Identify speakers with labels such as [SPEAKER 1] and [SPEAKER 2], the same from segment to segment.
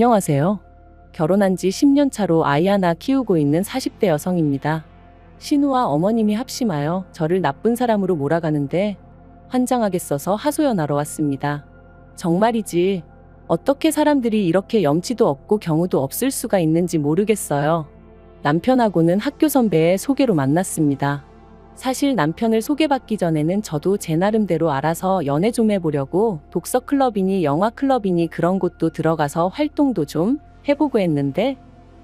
[SPEAKER 1] 안녕하세요. 결혼한 지 10년 차로 아이 하나 키우고 있는 40대 여성입니다. 신우와 어머님이 합심하여 저를 나쁜 사람으로 몰아가는데 환장하겠어서 하소연하러 왔습니다. 정말이지 어떻게 사람들이 이렇게 염치도 없고 경우도 없을 수가 있는지 모르겠어요. 남편하고는 학교 선배의 소개로 만났습니다. 사실 남편을 소개받기 전에는 저도 제 나름대로 알아서 연애 좀 해보려고 독서클럽이니 영화클럽이니 그런 곳도 들어가서 활동도 좀 해보고 했는데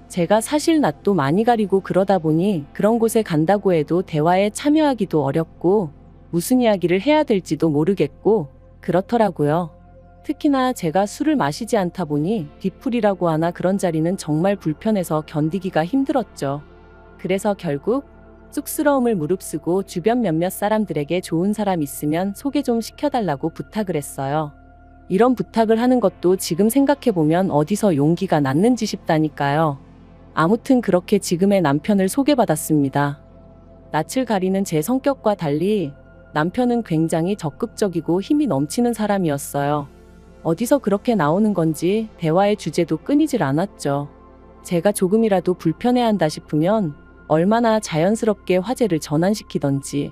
[SPEAKER 1] 제가 사실 낯도 많이 가리고 그러다 보니 그런 곳에 간다고 해도 대화에 참여하기도 어렵고 무슨 이야기를 해야 될지도 모르겠고 그렇더라고요. 특히나 제가 술을 마시지 않다 보니 뒤풀이라고 하나 그런 자리는 정말 불편해서 견디기가 힘들었죠. 그래서 결국 쑥스러움을 무릅쓰고 주변 몇몇 사람들에게 좋은 사람 있으면 소개 좀 시켜달라고 부탁을 했어요. 이런 부탁을 하는 것도 지금 생각해보면 어디서 용기가 났는지 싶다니까요. 아무튼 그렇게 지금의 남편을 소개받았습니다. 낯을 가리는 제 성격과 달리 남편은 굉장히 적극적이고 힘이 넘치는 사람이었어요. 어디서 그렇게 나오는 건지 대화의 주제도 끊이질 않았죠. 제가 조금이라도 불편해한다 싶으면 얼마나 자연스럽게 화제를 전환시키던지.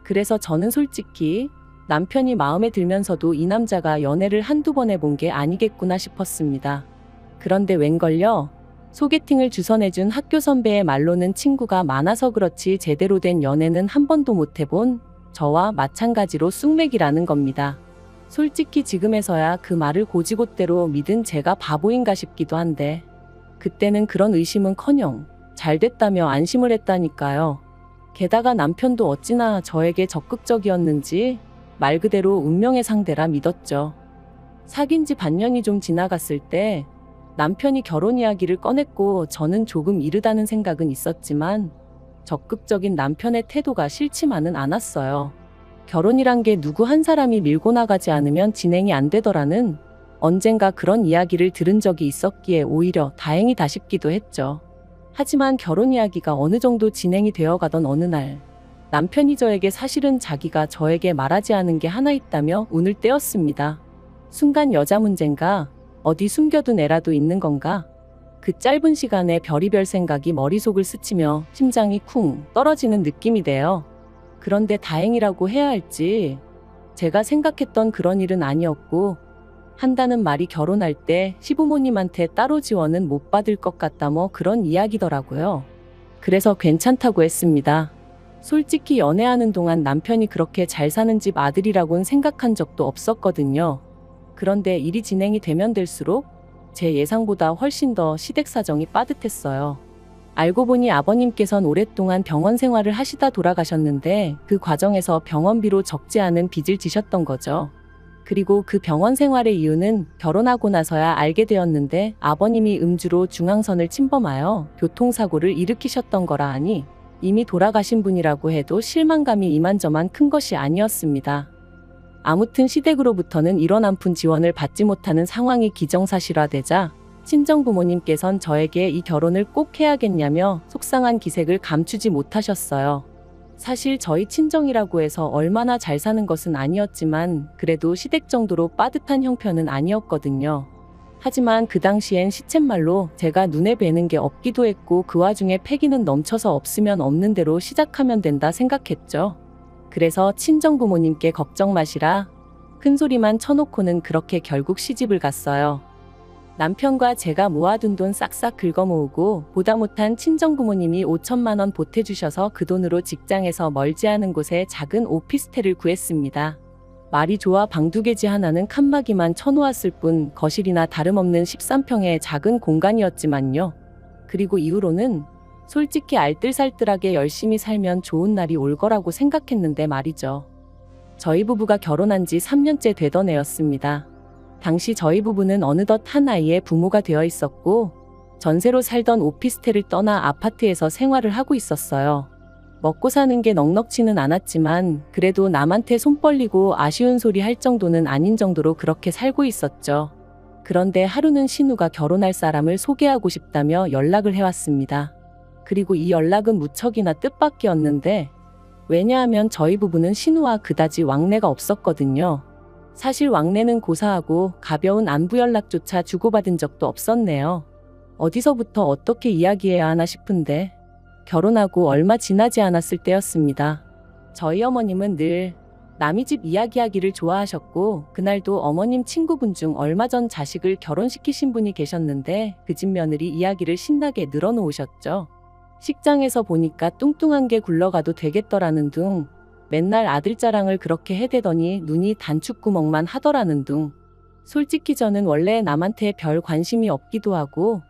[SPEAKER 1] 그래서 저는 솔직히 남편이 마음에 들면서도 이 남자가 연애를 한두 번 해본 게 아니겠구나 싶었습니다. 그런데 웬걸요? 소개팅을 주선해준 학교 선배의 말로는 친구가 많아서 그렇지 제대로 된 연애는 한 번도 못 해본 저와 마찬가지로 쑥맥이라는 겁니다. 솔직히 지금에서야 그 말을 고지곳대로 믿은 제가 바보인가 싶기도 한데 그때는 그런 의심은커녕 잘 됐다며 안심을 했다니까요. 게다가 남편도 어찌나 저에게 적극적이었는지 말 그대로 운명의 상대라 믿었죠. 사귄 지 반년이 좀 지나갔을 때 남편이 결혼 이야기를 꺼냈고 저는 조금 이르다는 생각은 있었지만 적극적인 남편의 태도가 싫지만은 않았어요. 결혼이란 게 누구 한 사람이 밀고 나가지 않으면 진행이 안 되더라는 언젠가 그런 이야기를 들은 적이 있었기에 오히려 다행이다 싶기도 했죠. 하지만 결혼 이야기가 어느 정도 진행이 되어가던 어느 날 남편이 저에게 사실은 자기가 저에게 말하지 않은 게 하나 있다며 운을 떼었습니다. 순간 여자 문제인가? 어디 숨겨둔 애라도 있는 건가? 그 짧은 시간에 별의별 생각이 머릿속을 스치며 심장이 쿵 떨어지는 느낌이 돼요. 그런데 다행이라고 해야 할지 제가 생각했던 그런 일은 아니었고 한다는 말이 결혼할 때 시부모님한테 따로 지원은 못 받을 것 같다 뭐 그런 이야기더라고요. 그래서 괜찮다고 했습니다. 솔직히 연애하는 동안 남편이 그렇게 잘 사는 집 아들이라고는 생각한 적도 없었거든요. 그런데 일이 진행이 되면 될수록 제 예상보다 훨씬 더 시댁 사정이 빠듯했어요. 알고 보니 아버님께선 오랫동안 병원 생활을 하시다 돌아가셨는데 그 과정에서 병원비로 적지 않은 빚을 지셨던 거죠. 그리고 그 병원 생활의 이유는 결혼하고 나서야 알게 되었는데 아버님이 음주로 중앙선을 침범하여 교통사고를 일으키셨던 거라 하니 이미 돌아가신 분이라고 해도 실망감이 이만저만 큰 것이 아니었습니다. 아무튼 시댁으로부터는 이런 한 푼 지원을 받지 못하는 상황이 기정사실화되자 친정부모님께선 저에게 이 결혼을 꼭 해야겠냐며 속상한 기색을 감추지 못하셨어요. 사실 저희 친정이라고 해서 얼마나 잘 사는 것은 아니었지만 그래도 시댁 정도로 빠듯한 형편은 아니었거든요. 하지만 그 당시엔 시쳇말로 제가 눈에 뵈는 게 없기도 했고 그 와중에 패기는 넘쳐서 없으면 없는 대로 시작하면 된다 생각했죠. 그래서 친정부모님께 걱정 마시라 큰소리만 쳐놓고는 그렇게 결국 시집을 갔어요. 남편과 제가 모아둔 돈 싹싹 긁어모으고 보다 못한 친정부모님이 5천만 원 보태주셔서 그 돈으로 직장에서 멀지 않은 곳에 작은 오피스텔을 구했습니다. 말이 좋아 방 2개지 하나는 칸막이만 쳐놓았을 뿐 거실이나 다름없는 13평의 작은 공간이었지만요. 그리고 이후로는 솔직히 알뜰살뜰하게 열심히 살면 좋은 날이 올 거라고 생각했는데 말이죠. 저희 부부가 결혼한 지 3년째 되던 해였습니다. 당시 저희 부부는 어느덧 한 아이의 부모가 되어 있었고 전세로 살던 오피스텔을 떠나 아파트에서 생활을 하고 있었어요. 먹고 사는 게 넉넉지는 않았지만 그래도 남한테 손 벌리고 아쉬운 소리 할 정도는 아닌 정도로 그렇게 살고 있었죠. 그런데 하루는 신우가 결혼할 사람을 소개하고 싶다며 연락을 해왔습니다. 그리고 이 연락은 무척이나 뜻밖이었는데 왜냐하면 저희 부부는 신우와 그다지 왕래가 없었거든요. 사실 왕래는 고사하고 가벼운 안부 연락조차 주고받은 적도 없었네요. 어디서부터 어떻게 이야기해야 하나 싶은데 결혼하고 얼마 지나지 않았을 때였습니다. 저희 어머님은 늘 남의 집 이야기하기를 좋아하셨고 그날도 어머님 친구분 중 얼마 전 자식을 결혼시키신 분이 계셨는데 그 집 며느리 이야기를 신나게 늘어놓으셨죠. 식장에서 보니까 뚱뚱한 게 굴러가도 되겠더라는 둥, 맨날 아들 자랑을 그렇게 해대더니 눈이 단축구멍만 하더라는 둥. 솔직히 저는 원래 남한테 별 관심이 없기도 하고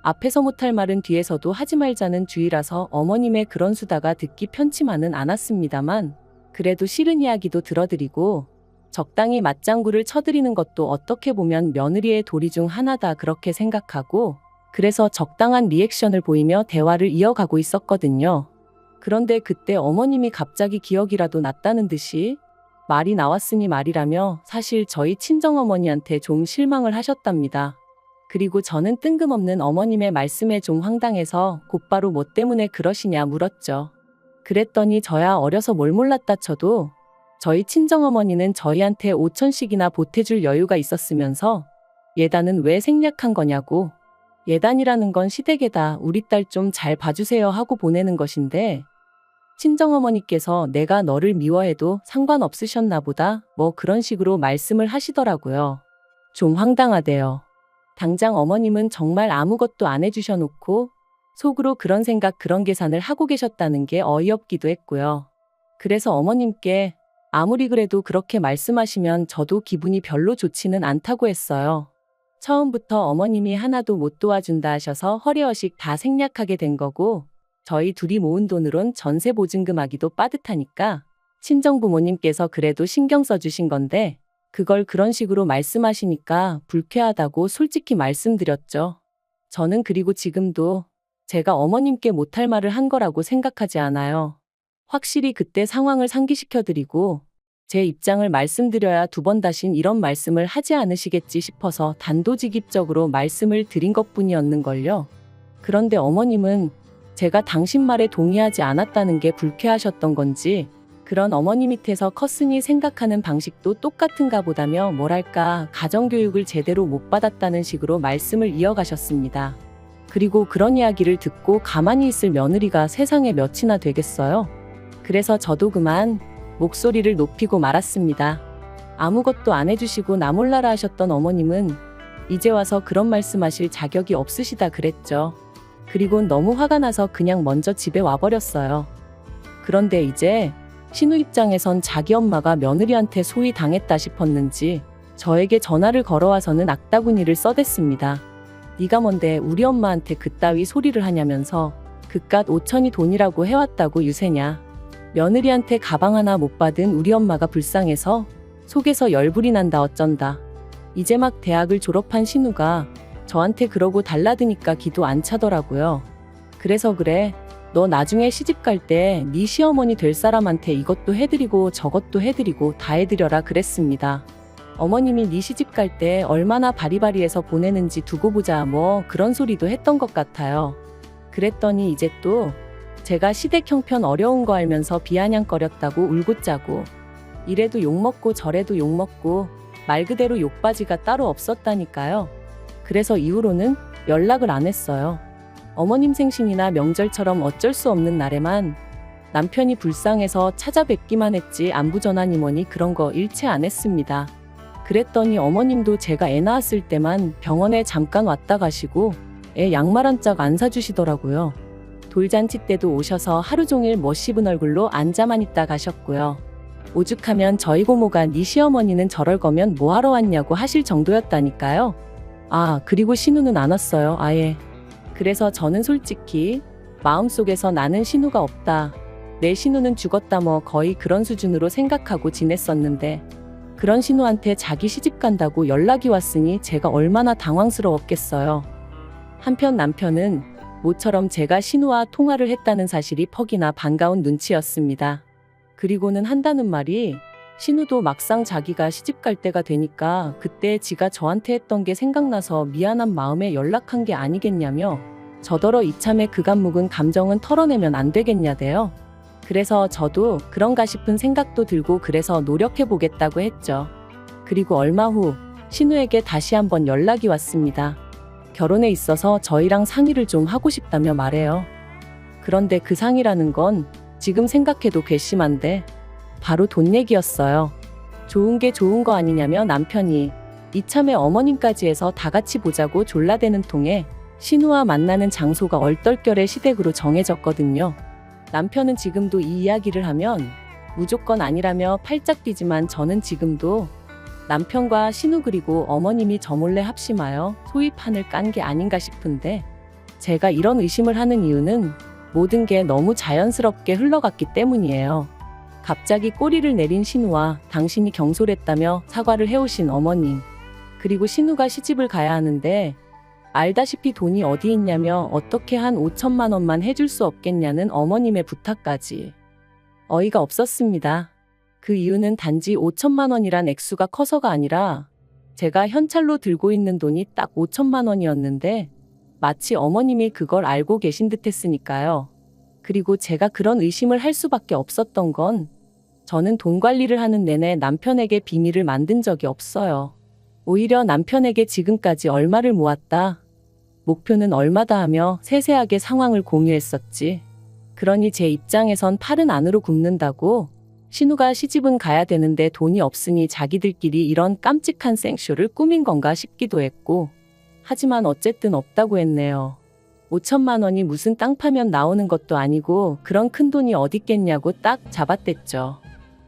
[SPEAKER 1] 앞에서 못할 말은 뒤에서도 하지 말자는 주의라서 어머님의 그런 수다가 듣기 편치만은 않았습니다만 그래도 싫은 이야기도 들어드리고 적당히 맞장구를 쳐드리는 것도 어떻게 보면 며느리의 도리 중 하나다 그렇게 생각하고 그래서 적당한 리액션을 보이며 대화를 이어가고 있었거든요. 그런데 그때 어머님이 갑자기 기억이라도 났다는 듯이 말이 나왔으니 말이라며 사실 저희 친정어머니한테 좀 실망을 하셨답니다. 그리고 저는 뜬금없는 어머님의 말씀에 좀 황당해서 곧바로 뭐 때문에 그러시냐 물었죠. 그랬더니 저야 어려서 뭘 몰랐다 쳐도 저희 친정어머니는 저희한테 5천씩이나 보태줄 여유가 있었으면서 예단은 왜 생략한 거냐고. 예단이라는 건 시댁에다 우리 딸 좀 잘 봐주세요 하고 보내는 것인데 친정어머니께서 내가 너를 미워해도 상관없으셨나 보다 뭐 그런 식으로 말씀을 하시더라고요. 좀 황당하대요. 당장 어머님은 정말 아무것도 안 해주셔놓고 속으로 그런 생각 그런 계산을 하고 계셨다는 게 어이없기도 했고요. 그래서 어머님께 아무리 그래도 그렇게 말씀하시면 저도 기분이 별로 좋지는 않다고 했어요. 처음부터 어머님이 하나도 못 도와준다 하셔서 허례허식 다 생략하게 된 거고 저희 둘이 모은 돈으론 전세 보증금하기도 빠듯하니까 친정부모님께서 그래도 신경 써주신 건데 그걸 그런 식으로 말씀하시니까 불쾌하다고 솔직히 말씀드렸죠. 저는 그리고 지금도 제가 어머님께 못할 말을 한 거라고 생각하지 않아요. 확실히 그때 상황을 상기시켜드리고 제 입장을 말씀드려야 두 번 다신 이런 말씀을 하지 않으시겠지 싶어서 단도직입적으로 말씀을 드린 것뿐이었는걸요. 그런데 어머님은 제가 당신 말에 동의하지 않았다는 게 불쾌하셨던 건지 그런 어머니 밑에서 컸으니 생각하는 방식도 똑같은가 보다며 뭐랄까 가정교육을 제대로 못 받았다는 식으로 말씀을 이어가셨습니다. 그리고 그런 이야기를 듣고 가만히 있을 며느리가 세상에 몇이나 되겠어요. 그래서 저도 그만 목소리를 높이고 말았습니다. 아무것도 안 해주시고 나 몰라라 하셨던 어머님은 이제 와서 그런 말씀하실 자격이 없으시다 그랬죠. 그리고 너무 화가 나서 그냥 먼저 집에 와버렸어요. 그런데 이제 신우 입장에선 자기 엄마가 며느리한테 소위 당했다 싶었는지 저에게 전화를 걸어와서는 악다구니를 써댔습니다. 네가 뭔데 우리 엄마한테 그따위 소리를 하냐면서 그깟 5천이 돈이라고 해왔다고 유세냐. 며느리한테 가방 하나 못 받은 우리 엄마가 불쌍해서 속에서 열불이 난다 어쩐다. 이제 막 대학을 졸업한 신우가 저한테 그러고 달라드니까 기도 안 차더라고요. 그래서 그래. 너 나중에 시집갈 때 네 시어머니 될 사람한테 이것도 해드리고 저것도 해드리고 다 해드려라 그랬습니다. 어머님이 네 시집갈 때 얼마나 바리바리해서 보내는지 두고 보자 뭐 그런 소리도 했던 것 같아요. 그랬더니 이제 또 제가 시댁 형편 어려운 거 알면서 비아냥거렸다고 울고 짜고 이래도 욕먹고 저래도 욕먹고 말 그대로 욕바지가 따로 없었다니까요. 그래서 이후로는 연락을 안 했어요. 어머님 생신이나 명절처럼 어쩔 수 없는 날에만 남편이 불쌍해서 찾아뵙기만 했지 안부 전화니 뭐니 그런 거 일체 안 했습니다. 그랬더니 어머님도 제가 애 낳았을 때만 병원에 잠깐 왔다 가시고 애 양말 한 짝 안 사주시더라고요. 돌잔치 때도 오셔서 하루 종일 못 씹은 얼굴로 앉아만 있다 가셨고요. 오죽하면 저희 고모가 네 시어머니는 저럴 거면 뭐하러 왔냐고 하실 정도였다니까요. 아, 그리고 신우는 안 왔어요, 아예. 그래서 저는 솔직히 마음속에서 나는 신우가 없다. 내 신우는 죽었다 뭐 거의 그런 수준으로 생각하고 지냈었는데 그런 신우한테 자기 시집 간다고 연락이 왔으니 제가 얼마나 당황스러웠겠어요. 한편 남편은 모처럼 제가 신우와 통화를 했다는 사실이 퍽이나 반가운 눈치였습니다. 그리고는 한다는 말이 신우도 막상 자기가 시집갈 때가 되니까 그때 지가 저한테 했던 게 생각나서 미안한 마음에 연락한 게 아니겠냐며 저더러 이참에 그간 묵은 감정은 털어내면 안 되겠냐대요. 그래서 저도 그런가 싶은 생각도 들고 그래서 노력해보겠다고 했죠. 그리고 얼마 후 신우에게 다시 한번 연락이 왔습니다. 결혼에 있어서 저희랑 상의를 좀 하고 싶다며 말해요. 그런데 그 상의라는 건 지금 생각해도 괘씸한데 바로 돈 얘기였어요. 좋은 게 좋은 거 아니냐며 남편이 이참에 어머님까지 해서 다 같이 보자고 졸라대는 통에 신우와 만나는 장소가 얼떨결에 시댁으로 정해졌거든요. 남편은 지금도 이 이야기를 하면 무조건 아니라며 팔짝 뛰지만 저는 지금도 남편과 신우 그리고 어머님이 저 몰래 합심하여 소위 판을 깐 게 아닌가 싶은데, 제가 이런 의심을 하는 이유는 모든 게 너무 자연스럽게 흘러갔기 때문이에요. 갑자기 꼬리를 내린 신우와 당신이 경솔했다며 사과를 해오신 어머님, 그리고 신우가 시집을 가야 하는데 알다시피 돈이 어디 있냐며 어떻게 한 5천만 원만 해줄 수 없겠냐는 어머님의 부탁까지. 어이가 없었습니다. 그 이유는 단지 5천만 원이란 액수가 커서가 아니라 제가 현찰로 들고 있는 돈이 딱 5천만 원이었는데 마치 어머님이 그걸 알고 계신 듯 했으니까요. 그리고 제가 그런 의심을 할 수밖에 없었던 건 저는 돈 관리를 하는 내내 남편에게 비밀을 만든 적이 없어요. 오히려 남편에게 지금까지 얼마를 모았다, 목표는 얼마다 하며 세세하게 상황을 공유했었지. 그러니 제 입장에선 팔은 안으로 굽는다고, 신우가 시집은 가야 되는데 돈이 없으니 자기들끼리 이런 깜찍한 생쇼를 꾸민 건가 싶기도 했고, 하지만 어쨌든 없다고 했네요. 5천만 원이 무슨 땅 파면 나오는 것도 아니고 그런 큰 돈이 어딨겠냐고 딱 잡아댔죠.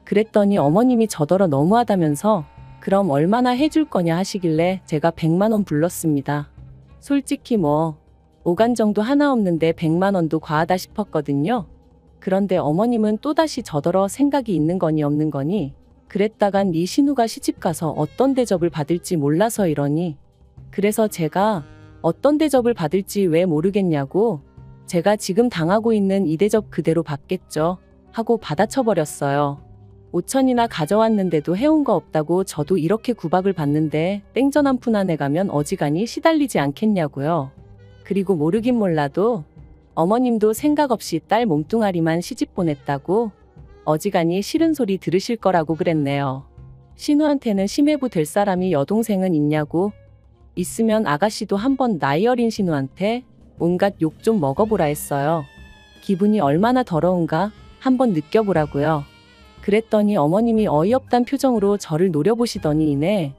[SPEAKER 1] 그랬더니 어머님이 저더러 너무하다면서 그럼 얼마나 해줄 거냐 하시길래 제가 100만 원 불렀습니다. 솔직히 뭐 오간 정도 하나 없는데 100만 원도 과하다 싶었거든요. 그런데 어머님은 또다시 저더러 생각이 있는 거니 없는 거니, 그랬다간 네 신우가 시집가서 어떤 대접을 받을지 몰라서 이러니, 그래서 제가 어떤 대접을 받을지 왜 모르겠냐고, 제가 지금 당하고 있는 이 대접 그대로 받겠죠 하고 받아쳐버렸어요. 5천이나 가져왔는데도 해온 거 없다고 저도 이렇게 구박을 받는데 땡전 한 푼 안에 가면 어지간히 시달리지 않겠냐고요. 그리고 모르긴 몰라도 어머님도 생각 없이 딸 몸뚱아리만 시집 보냈다고 어지간히 싫은 소리 들으실 거라고 그랬네요. 신우한테는 심해부 될 사람이 여동생은 있냐고, 있으면 아가씨도 한번 나이 어린 신우한테 온갖 욕 좀 먹어보라 했어요. 기분이 얼마나 더러운가 한번 느껴보라고요. 그랬더니 어머님이 어이없단 표정으로 저를 노려보시더니 이내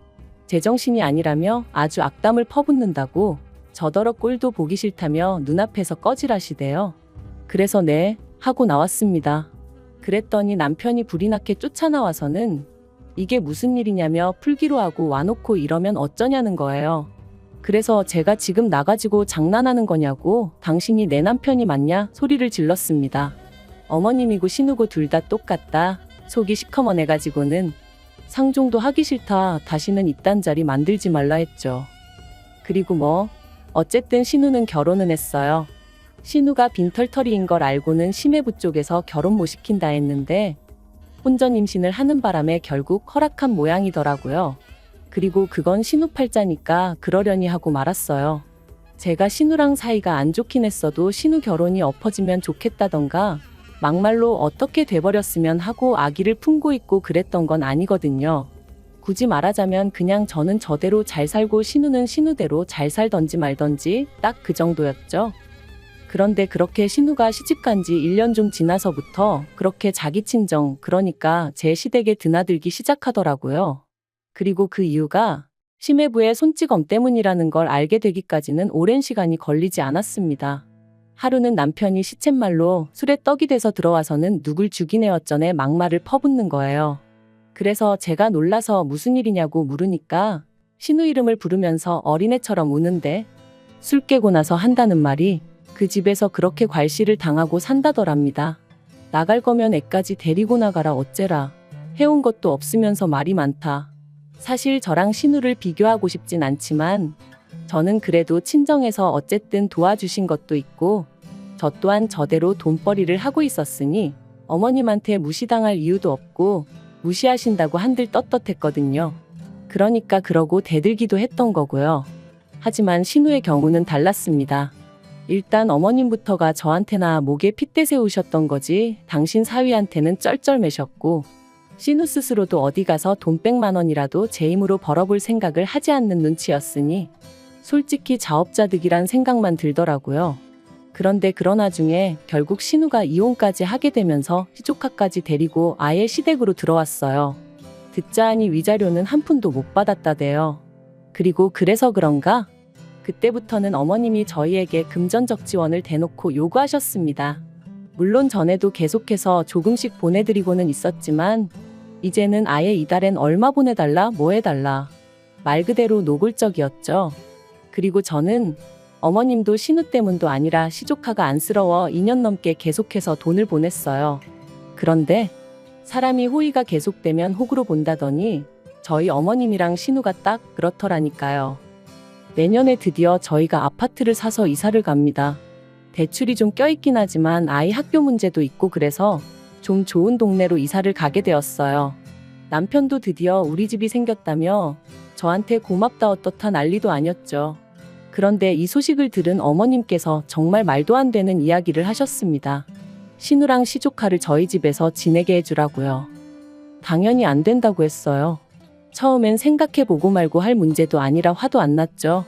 [SPEAKER 1] 제정신이 아니라며 아주 악담을 퍼붓는다고 저더러 꼴도 보기 싫다며 눈앞에서 꺼지라시대요. 그래서 네 하고 나왔습니다. 그랬더니 남편이 불이 나게 쫓아나와서는 이게 무슨 일이냐며 풀기로 하고 와놓고 이러면 어쩌냐는 거예요. 그래서 제가 지금 나가지고 장난하는 거냐고, 당신이 내 남편이 맞냐 소리를 질렀습니다. 어머님이고 신우고 둘 다 똑같다, 속이 시커먼해가지고는 상종도 하기 싫다, 다시는 이딴 자리 만들지 말라 했죠. 그리고 뭐 어쨌든 신우는 결혼은 했어요. 신우가 빈털터리인 걸 알고는 심해부 쪽에서 결혼 못 시킨다 했는데 혼전 임신을 하는 바람에 결국 허락한 모양이더라고요. 그리고 그건 신우 팔자니까 그러려니 하고 말았어요. 제가 신우랑 사이가 안 좋긴 했어도 신우 결혼이 엎어지면 좋겠다던가 막말로 어떻게 돼버렸으면 하고 아기를 품고 있고 그랬던 건 아니거든요. 굳이 말하자면 그냥 저는 저대로 잘 살고 신우는 신우대로 잘 살던지 말던지 딱 그 정도였죠. 그런데 그렇게 신우가 시집간 지 1년 좀 지나서부터 그렇게 자기 친정, 그러니까 제 시댁에 드나들기 시작하더라고요. 그리고 그 이유가 심해부의 손찌검 때문이라는 걸 알게 되기까지는 오랜 시간이 걸리지 않았습니다. 하루는 남편이 시쳇말로 술에 떡이 돼서 들어와서는 누굴 죽이네 어쩌네 막말을 퍼붓는 거예요. 그래서 제가 놀라서 무슨 일이냐고 물으니까 신우 이름을 부르면서 어린애처럼 우는데 술 깨고 나서 한다는 말이 그 집에서 그렇게 괄시를 당하고 산다더랍니다. 나갈 거면 애까지 데리고 나가라 어째라. 해온 것도 없으면서 말이 많다. 사실 저랑 신우를 비교하고 싶진 않지만 저는 그래도 친정에서 어쨌든 도와주신 것도 있고 저 또한 저대로 돈벌이를 하고 있었으니 어머님한테 무시당할 이유도 없고 무시하신다고 한들 떳떳했거든요. 그러니까 그러고 대들기도 했던 거고요. 하지만 신우의 경우는 달랐습니다. 일단 어머님부터가 저한테나 목에 핏대 세우셨던 거지 당신 사위한테는 쩔쩔매셨고 신우 스스로도 어디 가서 돈 100만 원이라도 제 힘으로 벌어볼 생각을 하지 않는 눈치였으니 솔직히 자업자득이란 생각만 들더라고요. 그런데 그러나 중에 결국 신우가 이혼까지 하게 되면서 시조카까지 데리고 아예 시댁으로 들어왔어요. 듣자 하니 위자료는 한 푼도 못 받았다대요. 그리고 그래서 그런가? 그때부터는 어머님이 저희에게 금전적 지원을 대놓고 요구하셨습니다. 물론 전에도 계속해서 조금씩 보내드리고는 있었지만 이제는 아예 이달엔 얼마 보내달라 뭐 해달라. 말 그대로 노골적이었죠. 그리고 저는 어머님도 신우 때문도 아니라 시조카가 안쓰러워 2년 넘게 계속해서 돈을 보냈어요. 그런데 사람이 호의가 계속되면 호구로 본다더니 저희 어머님이랑 신우가 딱 그렇더라니까요. 내년에 드디어 저희가 아파트를 사서 이사를 갑니다. 대출이 좀 껴있긴 하지만 아이 학교 문제도 있고 그래서 좀 좋은 동네로 이사를 가게 되었어요. 남편도 드디어 우리 집이 생겼다며 저한테 고맙다 어떻다 난리도 아니었죠. 그런데 이 소식을 들은 어머님께서 정말 말도 안 되는 이야기를 하셨습니다. 신우랑 시조카를 저희 집에서 지내게 해주라고요. 당연히 안 된다고 했어요. 처음엔 생각해보고 말고 할 문제도 아니라 화도 안 났죠.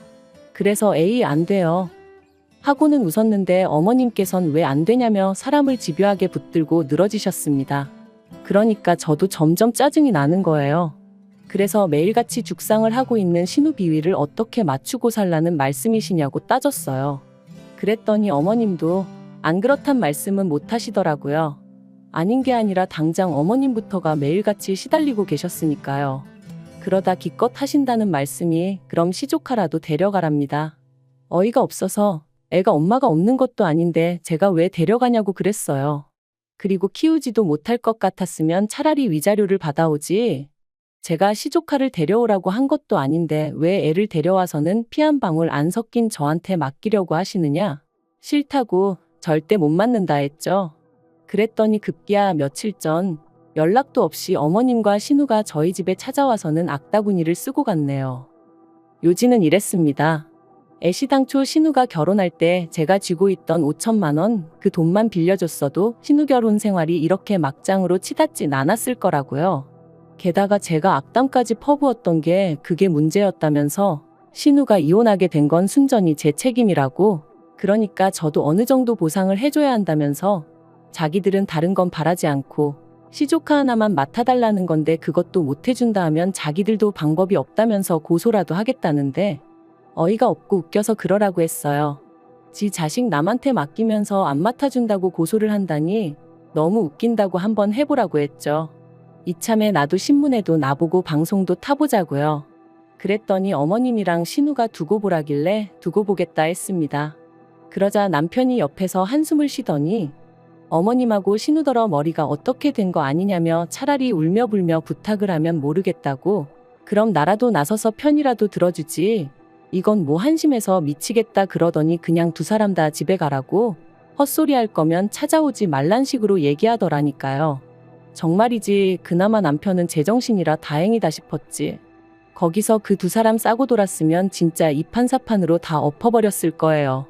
[SPEAKER 1] 그래서 에이 안 돼요. 하고는 웃었는데 어머님께선 왜 안 되냐며 사람을 집요하게 붙들고 늘어지셨습니다. 그러니까 저도 점점 짜증이 나는 거예요. 그래서 매일같이 죽상을 하고 있는 신우 비위를 어떻게 맞추고 살라는 말씀이시냐고 따졌어요. 그랬더니 어머님도 안 그렇단 말씀은 못 하시더라고요. 아닌 게 아니라 당장 어머님부터가 매일같이 시달리고 계셨으니까요. 그러다 기껏 하신다는 말씀이 그럼 시조카라도 데려가랍니다. 어이가 없어서 애가 엄마가 없는 것도 아닌데 제가 왜 데려가냐고 그랬어요. 그리고 키우지도 못할 것 같았으면 차라리 위자료를 받아오지. 제가 시조카를 데려오라고 한 것도 아닌데 왜 애를 데려와서는 피 한 방울 안 섞인 저한테 맡기려고 하시느냐? 싫다고 절대 못 맡는다 했죠. 그랬더니 급기야 며칠 전 연락도 없이 어머님과 신우가 저희 집에 찾아와서는 악다구니를 쓰고 갔네요. 요지는 이랬습니다. 애시당초 신우가 결혼할 때 제가 쥐고 있던 5천만 원 그 돈만 빌려줬어도 신우 결혼 생활이 이렇게 막장으로 치닫진 않았을 거라고요. 게다가 제가 악담까지 퍼부었던 게 그게 문제였다면서 신우가 이혼하게 된 건 순전히 제 책임이라고. 그러니까 저도 어느 정도 보상을 해줘야 한다면서 자기들은 다른 건 바라지 않고 시조카 하나만 맡아달라는 건데 그것도 못 해준다 하면 자기들도 방법이 없다면서 고소라도 하겠다는데 어이가 없고 웃겨서 그러라고 했어요. 지 자식 남한테 맡기면서 안 맡아준다고 고소를 한다니 너무 웃긴다고 한번 해보라고 했죠. 이참에 나도 신문에도 나보고 방송도 타보자고요. 그랬더니 어머님이랑 신우가 두고 보라길래 두고 보겠다 했습니다. 그러자 남편이 옆에서 한숨을 쉬더니 어머님하고 신우더러 머리가 어떻게 된 거 아니냐며 차라리 울며불며 부탁을 하면 모르겠다고. 그럼 나라도 나서서 편이라도 들어주지. 이건 뭐 한심해서 미치겠다 그러더니 그냥 두 사람 다 집에 가라고. 헛소리 할 거면 찾아오지 말란 식으로 얘기하더라니까요. 정말이지 그나마 남편은 제정신이라 다행이다 싶었지. 거기서 그 두 사람 싸고 돌았으면 진짜 이판사판으로 다 엎어버렸을 거예요.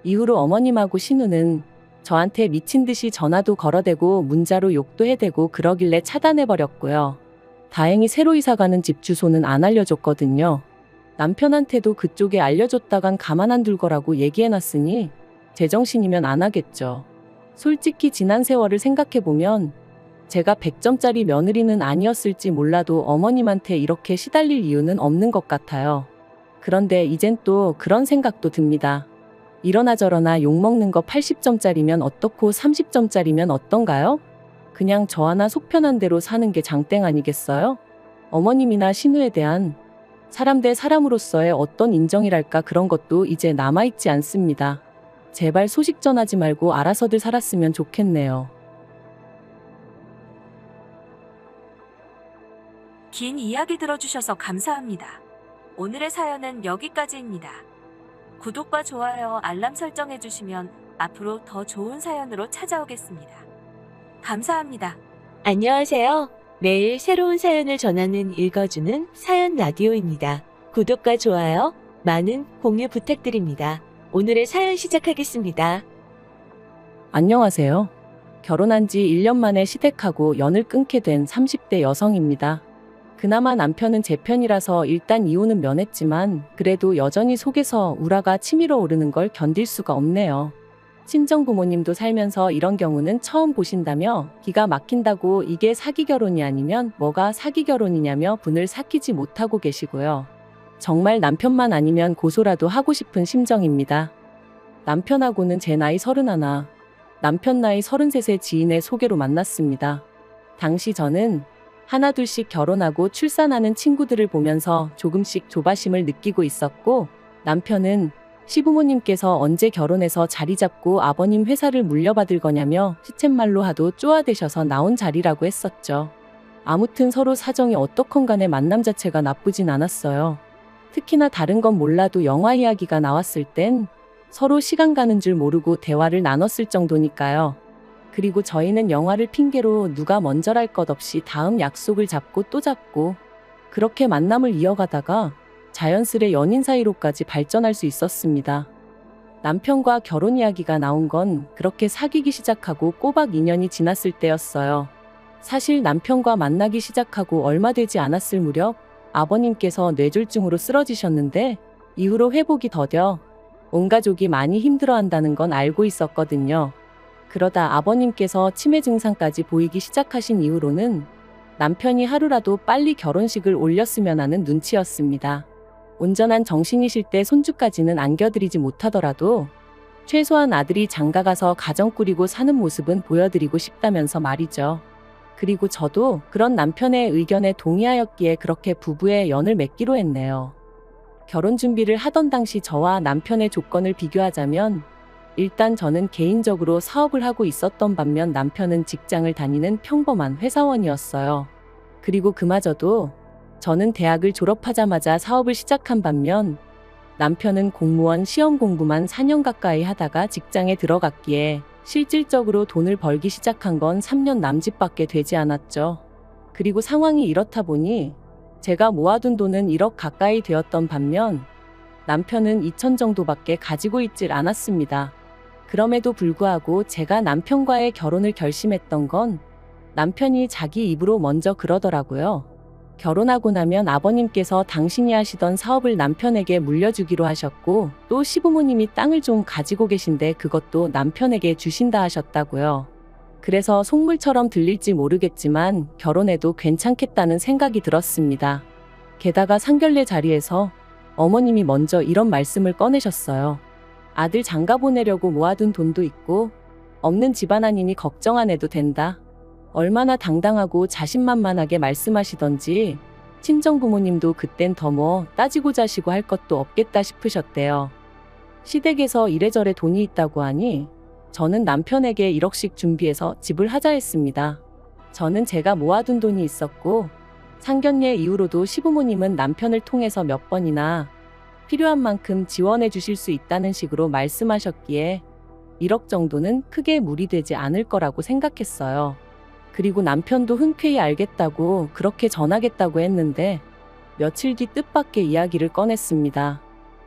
[SPEAKER 1] 이후로 어머님하고 신우는 저한테 미친 듯이 전화도 걸어대고 문자로 욕도 해대고 그러길래 차단해버렸고요. 다행히 새로 이사가는 집 주소는 안 알려줬거든요. 남편한테도 그쪽에 알려줬다간 가만 안 둘 거라고 얘기해놨으니 제정신이면 안 하겠죠. 솔직히 지난 세월을 생각해보면 제가 100점짜리 며느리는 아니었을지 몰라도 어머님한테 이렇게 시달릴 이유는 없는 것 같아요. 그런데 이젠 또 그런 생각도 듭니다. 이러나 저러나 욕먹는 거 80점짜리면 어떻고 30점짜리면 어떤가요? 그냥 저 하나 속 편한 대로 사는 게 장땡 아니겠어요? 어머님이나 신우에 대한 사람 대 사람으로서의 어떤 인정이랄까 그런 것도 이제 남아있지 않습니다. 제발 소식 전하지 말고 알아서들 살았으면 좋겠네요.
[SPEAKER 2] 긴 이야기 들어주셔서 감사합니다. 오늘의 사연은 여기까지입니다. 구독과 좋아요, 알람 설정해주시면 앞으로 더 좋은 사연으로 찾아오겠습니다. 감사합니다.
[SPEAKER 3] 안녕하세요. 매일 새로운 사연을 전하는 읽어주는 사연 라디오입니다. 구독과 좋아요, 많은 공유 부탁드립니다. 오늘의 사연 시작하겠습니다.
[SPEAKER 1] 안녕하세요. 결혼한 지 1년 만에 시댁하고 연을 끊게 된 30대 여성입니다. 그나마 남편은 제 편이라서 일단 이혼은 면했지만 그래도 여전히 속에서 우라가 치밀어 오르는 걸 견딜 수가 없네요. 친정 부모님도 살면서 이런 경우는 처음 보신다며 기가 막힌다고 이게 사기 결혼이 아니면 뭐가 사기 결혼이냐며 분을 삭히지 못하고 계시고요. 정말 남편만 아니면 고소라도 하고 싶은 심정입니다. 남편하고는 제 나이 31, 남편 나이 33의 지인의 소개로 만났습니다. 당시 저는 하나둘씩 결혼하고 출산하는 친구들을 보면서 조금씩 조바심을 느끼고 있었고, 남편은 시부모님께서 언제 결혼해서 자리 잡고 아버님 회사를 물려받을 거냐며 시쳇말로 하도 쪼아대셔서 나온 자리라고 했었죠. 아무튼 서로 사정이 어떻건 간에 만남 자체가 나쁘진 않았어요. 특히나 다른 건 몰라도 영화 이야기가 나왔을 땐 서로 시간 가는 줄 모르고 대화를 나눴을 정도니까요. 그리고 저희는 영화를 핑계로 누가 먼저랄 것 없이 다음 약속을 잡고 또 잡고 그렇게 만남을 이어가다가 자연스레 연인 사이로까지 발전할 수 있었습니다. 남편과 결혼 이야기가 나온 건 그렇게 사귀기 시작하고 꼬박 2년이 지났을 때였어요. 사실 남편과 만나기 시작하고 얼마 되지 않았을 무렵 아버님께서 뇌졸중으로 쓰러지셨는데 이후로 회복이 더뎌 온 가족이 많이 힘들어한다는 건 알고 있었거든요. 그러다 아버님께서 치매 증상까지 보이기 시작하신 이후로는 남편이 하루라도 빨리 결혼식을 올렸으면 하는 눈치였습니다. 온전한 정신이실 때 손주까지는 안겨드리지 못하더라도 최소한 아들이 장가가서 가정 꾸리고 사는 모습은 보여드리고 싶다면서 말이죠. 그리고 저도 그런 남편의 의견에 동의하였기에 그렇게 부부의 연을 맺기로 했네요. 결혼 준비를 하던 당시 저와 남편의 조건을 비교하자면 일단 저는 개인적으로 사업을 하고 있었던 반면 남편은 직장을 다니는 평범한 회사원이었어요. 그리고 그마저도 저는 대학을 졸업하자마자 사업을 시작한 반면 남편은 공무원 시험 공부만 4년 가까이 하다가 직장에 들어갔기에 실질적으로 돈을 벌기 시작한 건 3년 남짓밖에 되지 않았죠. 그리고 상황이 이렇다 보니 제가 모아둔 돈은 1억 가까이 되었던 반면 남편은 2천 정도밖에 가지고 있질 않았습니다. 그럼에도 불구하고 제가 남편과의 결혼을 결심했던 건 남편이 자기 입으로 먼저 그러더라고요. 결혼하고 나면 아버님께서 당신이 하시던 사업을 남편에게 물려주기로 하셨고 또 시부모님이 땅을 좀 가지고 계신데 그것도 남편에게 주신다 하셨다고요. 그래서 속물처럼 들릴지 모르겠지만 결혼해도 괜찮겠다는 생각이 들었습니다. 게다가 상견례 자리에서 어머님이 먼저 이런 말씀을 꺼내셨어요. 아들 장가 보내려고 모아둔 돈도 있고 없는 집안 아니니 걱정 안 해도 된다. 얼마나 당당하고 자신만만하게 말씀하시던지 친정 부모님도 그땐 더 뭐 따지고 자시고 할 것도 없겠다 싶으셨대요. 시댁에서 이래저래 돈이 있다고 하니 저는 남편에게 1억씩 준비해서 집을 하자 했습니다. 저는 제가 모아둔 돈이 있었고 상견례 이후로도 시부모님은 남편을 통해서 몇 번이나 필요한 만큼 지원해 주실 수 있다는 식으로 말씀하셨기에 1억 정도는 크게 무리되지 않을 거라고 생각했어요. 그리고 남편도 흔쾌히 알겠다고 그렇게 전하겠다고 했는데 며칠 뒤 뜻밖의 이야기를 꺼냈습니다.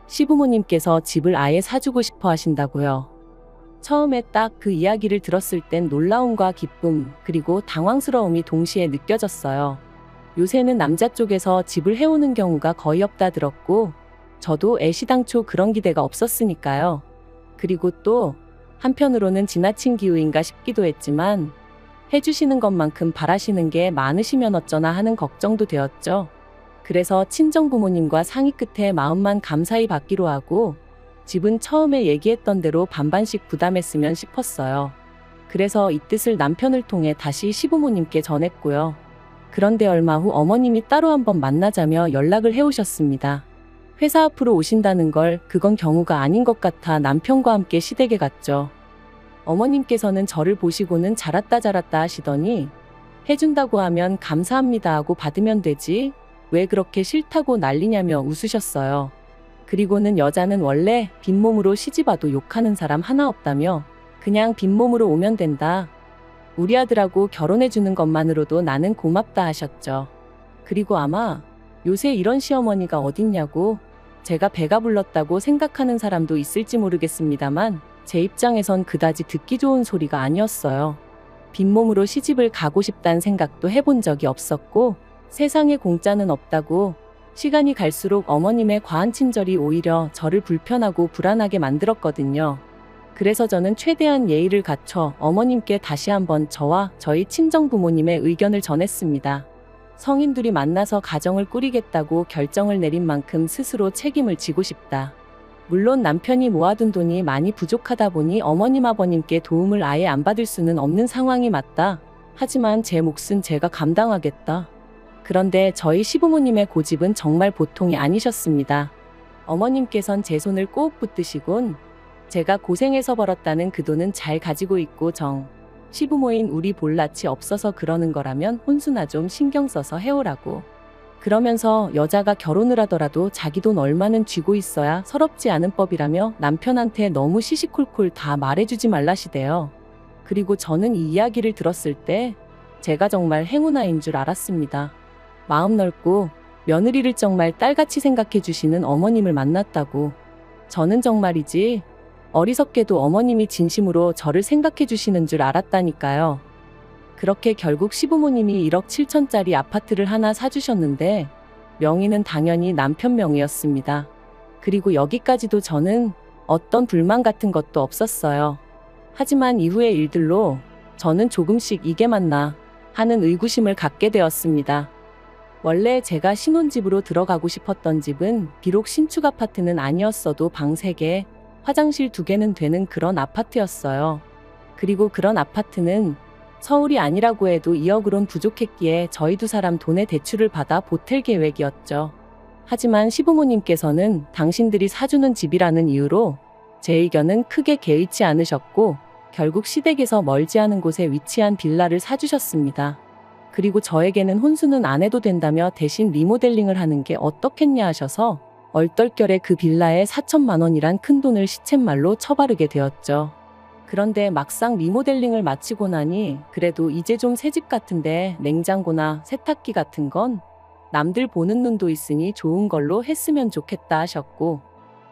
[SPEAKER 1] 시부모님께서 집을 아예 사주고 싶어 하신다고요. 처음에 딱 그 이야기를 들었을 땐 놀라움과 기쁨 그리고 당황스러움이 동시에 느껴졌어요. 요새는 남자 쪽에서 집을 해오는 경우가 거의 없다 들었고 저도 애시당초 그런 기대가 없었으니까요. 그리고 또 한편으로는 지나친 기우인가 싶기도 했지만 해주시는 것만큼 바라시는 게 많으시면 어쩌나 하는 걱정도 되었죠. 그래서 친정 부모님과 상의 끝에 마음만 감사히 받기로 하고 집은 처음에 얘기했던 대로 반반씩 부담했으면 싶었어요. 그래서 이 뜻을 남편을 통해 다시 시부모님께 전했고요. 그런데 얼마 후 어머님이 따로 한번 만나자며 연락을 해오셨습니다. 회사 앞으로 오신다는 걸 그건 경우가 아닌 것 같아 남편과 함께 시댁에 갔죠. 어머님께서는 저를 보시고는 잘했다 하시더니 해준다고 하면 감사합니다 하고 받으면 되지 왜 그렇게 싫다고 난리냐며 웃으셨어요. 그리고는 여자는 원래 빈몸으로 시집와도 욕하는 사람 하나 없다며 그냥 빈몸으로 오면 된다. 우리 아들하고 결혼해주는 것만으로도 나는 고맙다 하셨죠. 그리고 아마 요새 이런 시어머니가 어딨냐고 제가 배가 불렀다고 생각하는 사람도 있을지 모르겠습니다만 제 입장에선 그다지 듣기 좋은 소리가 아니었어요. 빈몸으로 시집을 가고 싶다는 생각도 해본 적이 없었고 세상에 공짜는 없다고 시간이 갈수록 어머님의 과한 친절이 오히려 저를 불편하고 불안하게 만들었거든요. 그래서 저는 최대한 예의를 갖춰 어머님께 다시 한번 저와 저희 친정 부모님의 의견을 전했습니다. 성인들이 만나서 가정을 꾸리겠다고 결정을 내린 만큼 스스로 책임을 지고 싶다. 물론 남편이 모아둔 돈이 많이 부족하다 보니 어머님 아버님께 도움을 아예 안 받을 수는 없는 상황이 맞다. 하지만 제 몫은 제가 감당하겠다. 그런데 저희 시부모님의 고집은 정말 보통이 아니셨습니다. 어머님께선 제 손을 꼭 붙드시곤 제가 고생해서 벌었다는 그 돈은 잘 가지고 있고 시부모인 우리 볼낯이 없어서 그러는 거라면 혼수나 좀 신경 써서 해오라고. 그러면서 여자가 결혼을 하더라도 자기 돈 얼마는 쥐고 있어야 서럽지 않은 법이라며 남편한테 너무 시시콜콜 다 말해주지 말라시대요. 그리고 저는 이 이야기를 들었을 때 제가 정말 행운아인 줄 알았습니다. 마음 넓고 며느리를 정말 딸같이 생각해 주시는 어머님을 만났다고. 저는 정말이지 어리석게도 어머님이 진심으로 저를 생각해 주시는 줄 알았다니까요. 그렇게 결국 시부모님이 1억 7천짜리 아파트를 하나 사주셨는데 명의는 당연히 남편 명의였습니다. 그리고 여기까지도 저는 어떤 불만 같은 것도 없었어요. 하지만 이후의 일들로 저는 조금씩 이게 맞나 하는 의구심을 갖게 되었습니다. 원래 제가 신혼집으로 들어가고 싶었던 집은 비록 신축 아파트는 아니었어도 방 3개, 화장실 2개는 되는 그런 아파트였어요. 그리고 그런 아파트는 서울이 아니라고 해도 2억으론 부족했기에 저희 2사람 돈에 대출을 받아 보탤 계획이었죠. 하지만 시부모님께서는 당신들이 사주는 집이라는 이유로 제 의견은 크게 개의치 않으셨고 결국 시댁에서 멀지 않은 곳에 위치한 빌라를 사주셨습니다. 그리고 저에게는 혼수는 안 해도 된다며 대신 리모델링을 하는 게 어떻겠냐 하셔서 얼떨결에 그 빌라에 4천만 원이란 큰돈을 시쳇말로 쳐바르게 되었죠. 그런데 막상 리모델링을 마치고 나니 그래도 이제 좀 새집 같은데 냉장고나 세탁기 같은 건 남들 보는 눈도 있으니 좋은 걸로 했으면 좋겠다 하셨고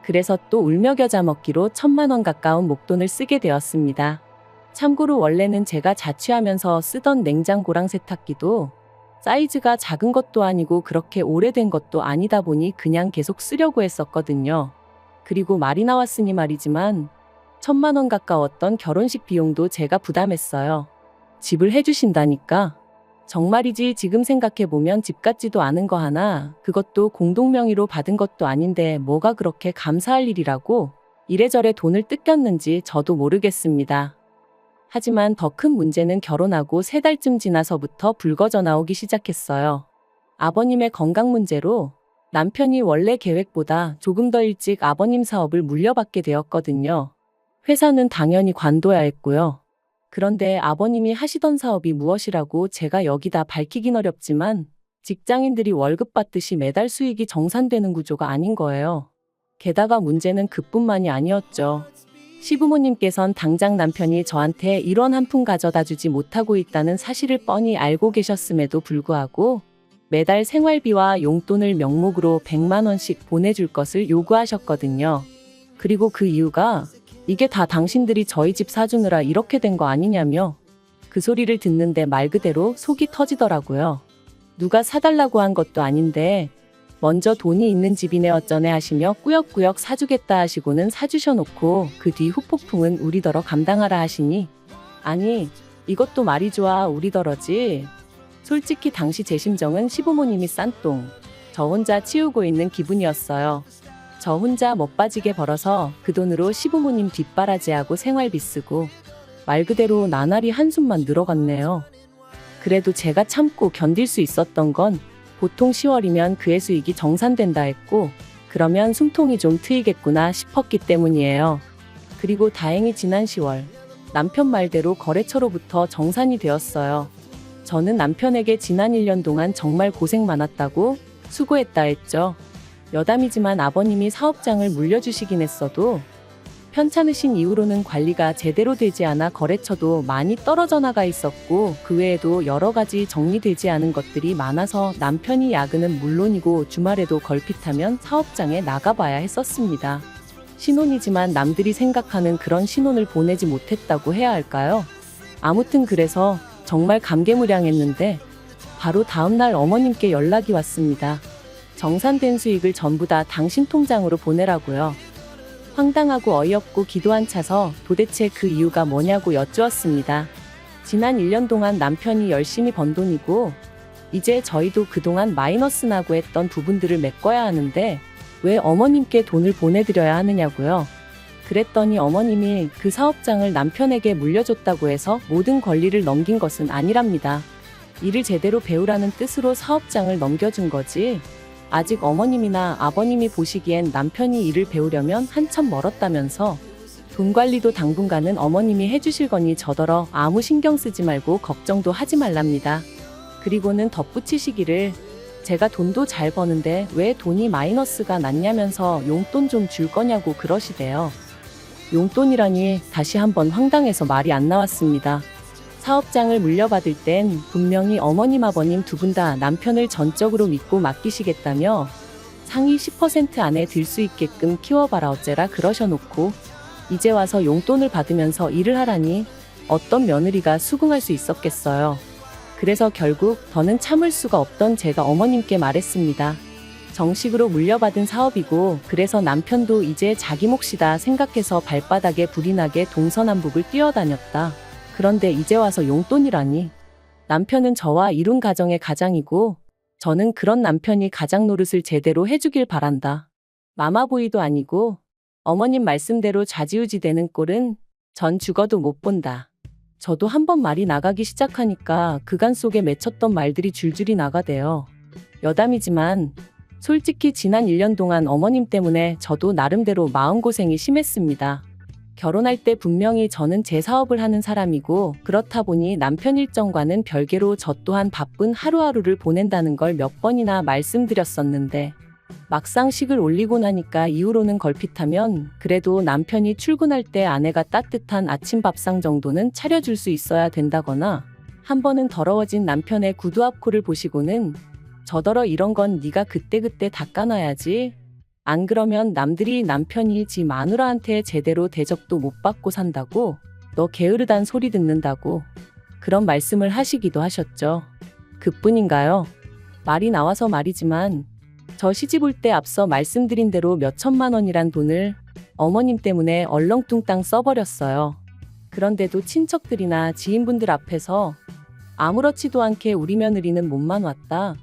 [SPEAKER 1] 그래서 또 울며 겨자 먹기로 1,000만 원 가까운 목돈을 쓰게 되었습니다. 참고로 원래는 제가 자취하면서 쓰던 냉장고랑 세탁기도 사이즈가 작은 것도 아니고 그렇게 오래된 것도 아니다 보니 그냥 계속 쓰려고 했었거든요. 그리고 말이 나왔으니 말이지만 1,000만 원 가까웠던 결혼식 비용도 제가 부담했어요. 집을 해주신다니까. 정말이지 지금 생각해보면 집 같지도 않은 거 하나, 그것도 공동명의로 받은 것도 아닌데 뭐가 그렇게 감사할 일이라고 이래저래 돈을 뜯겼는지 저도 모르겠습니다. 하지만 더 큰 문제는 결혼하고 3달쯤 지나서부터 불거져 나오기 시작했어요. 아버님의 건강 문제로 남편이 원래 계획보다 조금 더 일찍 아버님 사업을 물려받게 되었거든요. 회사는 당연히 관둬야 했고요. 그런데 아버님이 하시던 사업이 무엇이라고 제가 여기다 밝히긴 어렵지만 직장인들이 월급 받듯이 매달 수익이 정산되는 구조가 아닌 거예요. 게다가 문제는 그뿐만이 아니었죠. 시부모님께선 당장 남편이 저한테 1원 한 푼 가져다 주지 못하고 있다는 사실을 뻔히 알고 계셨음에도 불구하고 매달 생활비와 용돈을 명목으로 100만 원씩 보내줄 것을 요구하셨거든요. 그리고 그 이유가 이게 다 당신들이 저희 집 사주느라 이렇게 된 거 아니냐며 그 소리를 듣는데 말 그대로 속이 터지더라고요. 누가 사달라고 한 것도 아닌데 먼저 돈이 있는 집이네 어쩌네 하시며 꾸역꾸역 사주겠다 하시고는 사주셔놓고 그 뒤 후폭풍은 우리더러 감당하라 하시니 아니 이것도 말이 좋아 우리더러지. 솔직히 당시 제 심정은 시부모님이 싼 똥 저 혼자 치우고 있는 기분이었어요. 저 혼자 못 빠지게 벌어서 그 돈으로 시부모님 뒷바라지하고 생활비 쓰고 말 그대로 나날이 한숨만 늘어갔네요. 그래도 제가 참고 견딜 수 있었던 건 보통 10월이면 그의 수익이 정산된다 했고 그러면 숨통이 좀 트이겠구나 싶었기 때문이에요. 그리고 다행히 지난 10월 남편 말대로 거래처로부터 정산이 되었어요. 저는 남편에게 지난 1년 동안 정말 고생 많았다고 수고했다 했죠. 여담이지만 아버님이 사업장을 물려주시긴 했어도 편찮으신 이후로는 관리가 제대로 되지 않아 거래처도 많이 떨어져 나가 있었고 그 외에도 여러 가지 정리되지 않은 것들이 많아서 남편이 야근은 물론이고 주말에도 걸핏하면 사업장에 나가봐야 했었습니다. 신혼이지만 남들이 생각하는 그런 신혼을 보내지 못했다고 해야 할까요? 아무튼 그래서 정말 감개무량했는데 바로 다음날 어머님께 연락이 왔습니다. 정산된 수익을 전부 다 당신 통장으로 보내라고요. 황당하고 어이없고 기도 안 차서 도대체 그 이유가 뭐냐고 여쭈었습니다. 지난 1년 동안 남편이 열심히 번 돈이고 이제 저희도 그동안 마이너스 나고 했던 부분들을 메꿔야 하는데 왜 어머님께 돈을 보내드려야 하느냐고요. 그랬더니 어머님이 그 사업장을 남편에게 물려줬다고 해서 모든 권리를 넘긴 것은 아니랍니다. 일을 제대로 배우라는 뜻으로 사업장을 넘겨준 거지. 아직 어머님이나 아버님이 보시기엔 남편이 일을 배우려면 한참 멀었다면서 돈 관리도 당분간은 어머님이 해주실 거니 저더러 아무 신경 쓰지 말고 걱정도 하지 말랍니다. 그리고는 덧붙이시기를 제가 돈도 잘 버는데 왜 돈이 마이너스가 났냐면서 용돈 좀 줄 거냐고 그러시대요. 용돈이라니 다시 한번 황당해서 말이 안 나왔습니다. 사업장을 물려받을 땐 분명히 어머님 아버님 두 분 다 남편을 전적으로 믿고 맡기시겠다며 상위 10% 안에 들 수 있게끔 키워봐라 어째라 그러셔놓고 이제 와서 용돈을 받으면서 일을 하라니 어떤 며느리가 수긍할 수 있었겠어요. 그래서 결국 더는 참을 수가 없던 제가 어머님께 말했습니다. 정식으로 물려받은 사업이고 그래서 남편도 이제 자기 몫이다 생각해서 발바닥에 불이 나게 동서남북을 뛰어다녔다. 그런데 이제 와서 용돈이라니. 남편은 저와 이룬 가정의 가장이고 저는 그런 남편이 가장 노릇을 제대로 해주길 바란다. 마마보이도 아니고 어머님 말씀대로 좌지우지 되는 꼴은 전 죽어도 못 본다. 저도 한번 말이 나가기 시작하니까 그간 속에 맺혔던 말들이 줄줄이 나가대요. 여담이지만 솔직히 지난 1년 동안 어머님 때문에 저도 나름대로 마음고생이 심했습니다. 결혼할 때 분명히 저는 제 사업을 하는 사람이고 그렇다 보니 남편 일정과는 별개로 저 또한 바쁜 하루하루를 보낸다는 걸 몇 번이나 말씀드렸었는데 막상 식을 올리고 나니까 이후로는 걸핏하면 그래도 남편이 출근할 때 아내가 따뜻한 아침 밥상 정도는 차려줄 수 있어야 된다거나 한 번은 더러워진 남편의 구두 앞코를 보시고는 저더러 이런 건 네가 그때그때 닦아놔야지. 안 그러면 남들이 남편이 지 마누라한테 제대로 대접도 못 받고 산다고 너 게으르단 소리 듣는다고 그런 말씀을 하시기도 하셨죠. 그뿐인가요? 말이 나와서 말이지만 저 시집 올 때 앞서 말씀드린 대로 몇 천만 원이란 돈을 어머님 때문에 얼렁뚱땅 써버렸어요. 그런데도 친척들이나 지인분들 앞에서 아무렇지도 않게 우리 며느리는 몸만 왔다.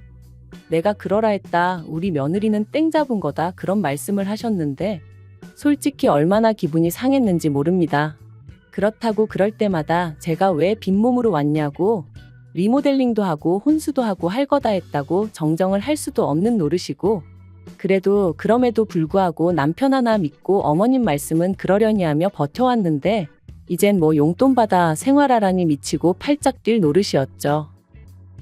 [SPEAKER 1] 내가 그러라 했다. 우리 며느리는 땡 잡은 거다. 그런 말씀을 하셨는데 솔직히 얼마나 기분이 상했는지 모릅니다. 그렇다고 그럴 때마다 제가 왜 빈몸으로 왔냐고 리모델링도 하고 혼수도 하고 할 거다 했다고 정정을 할 수도 없는 노릇이고 그래도 그럼에도 불구하고 남편 하나 믿고 어머님 말씀은 그러려니 하며 버텨왔는데 이젠 뭐 용돈 받아 생활하라니 미치고 팔짝 뛸 노릇이었죠.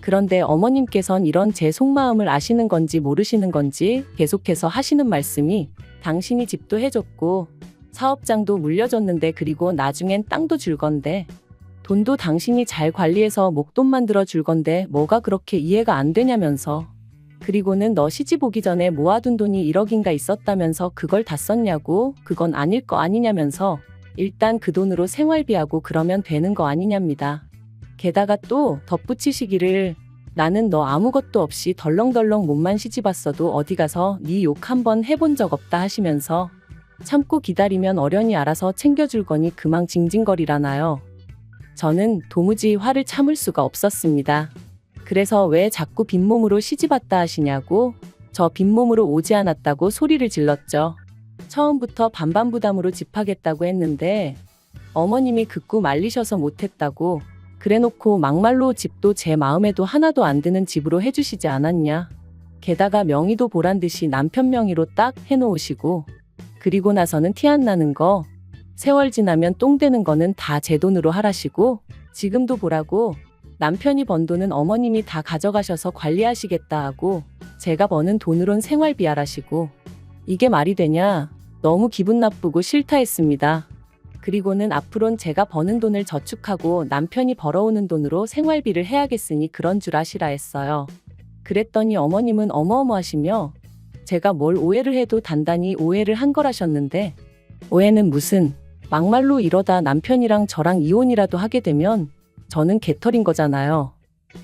[SPEAKER 1] 그런데 어머님께선 이런 제 속마음을 아시는 건지 모르시는 건지 계속해서 하시는 말씀이 당신이 집도 해줬고 사업장도 물려줬는데 그리고 나중엔 땅도 줄 건데 돈도 당신이 잘 관리해서 목돈 만들어 줄 건데 뭐가 그렇게 이해가 안 되냐면서 그리고는 너 시집 오기 전에 모아둔 돈이 1억인가 있었다면서 그걸 다 썼냐고 그건 아닐 거 아니냐면서 일단 그 돈으로 생활비하고 그러면 되는 거 아니냐입니다. 게다가 또 덧붙이시기를 나는 너 아무것도 없이 덜렁덜렁 몸만 시집 왔어도 어디 가서 네 욕 한번 해본 적 없다 하시면서 참고 기다리면 어련히 알아서 챙겨줄 거니 그만 징징거리라나요. 저는 도무지 화를 참을 수가 없었습니다. 그래서 왜 자꾸 빈몸으로 시집 왔다 하시냐고 저 빈몸으로 오지 않았다고 소리를 질렀죠. 처음부터 반반 부담으로 집하겠다고 했는데 어머님이 극구 말리셔서 못했다고 그래놓고 막말로 집도 제 마음에도 하나도 안 드는 집으로 해주시지 않았냐. 게다가 명의도 보란 듯이 남편 명의로 딱 해놓으시고 그리고 나서는 티 안 나는 거 세월 지나면 똥 되는 거는 다 제 돈으로 하라시고 지금도 보라고 남편이 번 돈은 어머님이 다 가져가셔서 관리하시겠다 하고 제가 버는 돈으론 생활비 하라시고 이게 말이 되냐. 너무 기분 나쁘고 싫다 했습니다. 그리고는 앞으론 제가 버는 돈을 저축하고 남편이 벌어오는 돈으로 생활비를 해야겠으니 그런 줄 아시라 했어요. 그랬더니 어머님은 어머어머하시며 제가 뭘 오해를 해도 단단히 오해를 한 거라셨는데 오해는 무슨 막말로 이러다 남편이랑 저랑 이혼이라도 하게 되면 저는 개털인 거잖아요.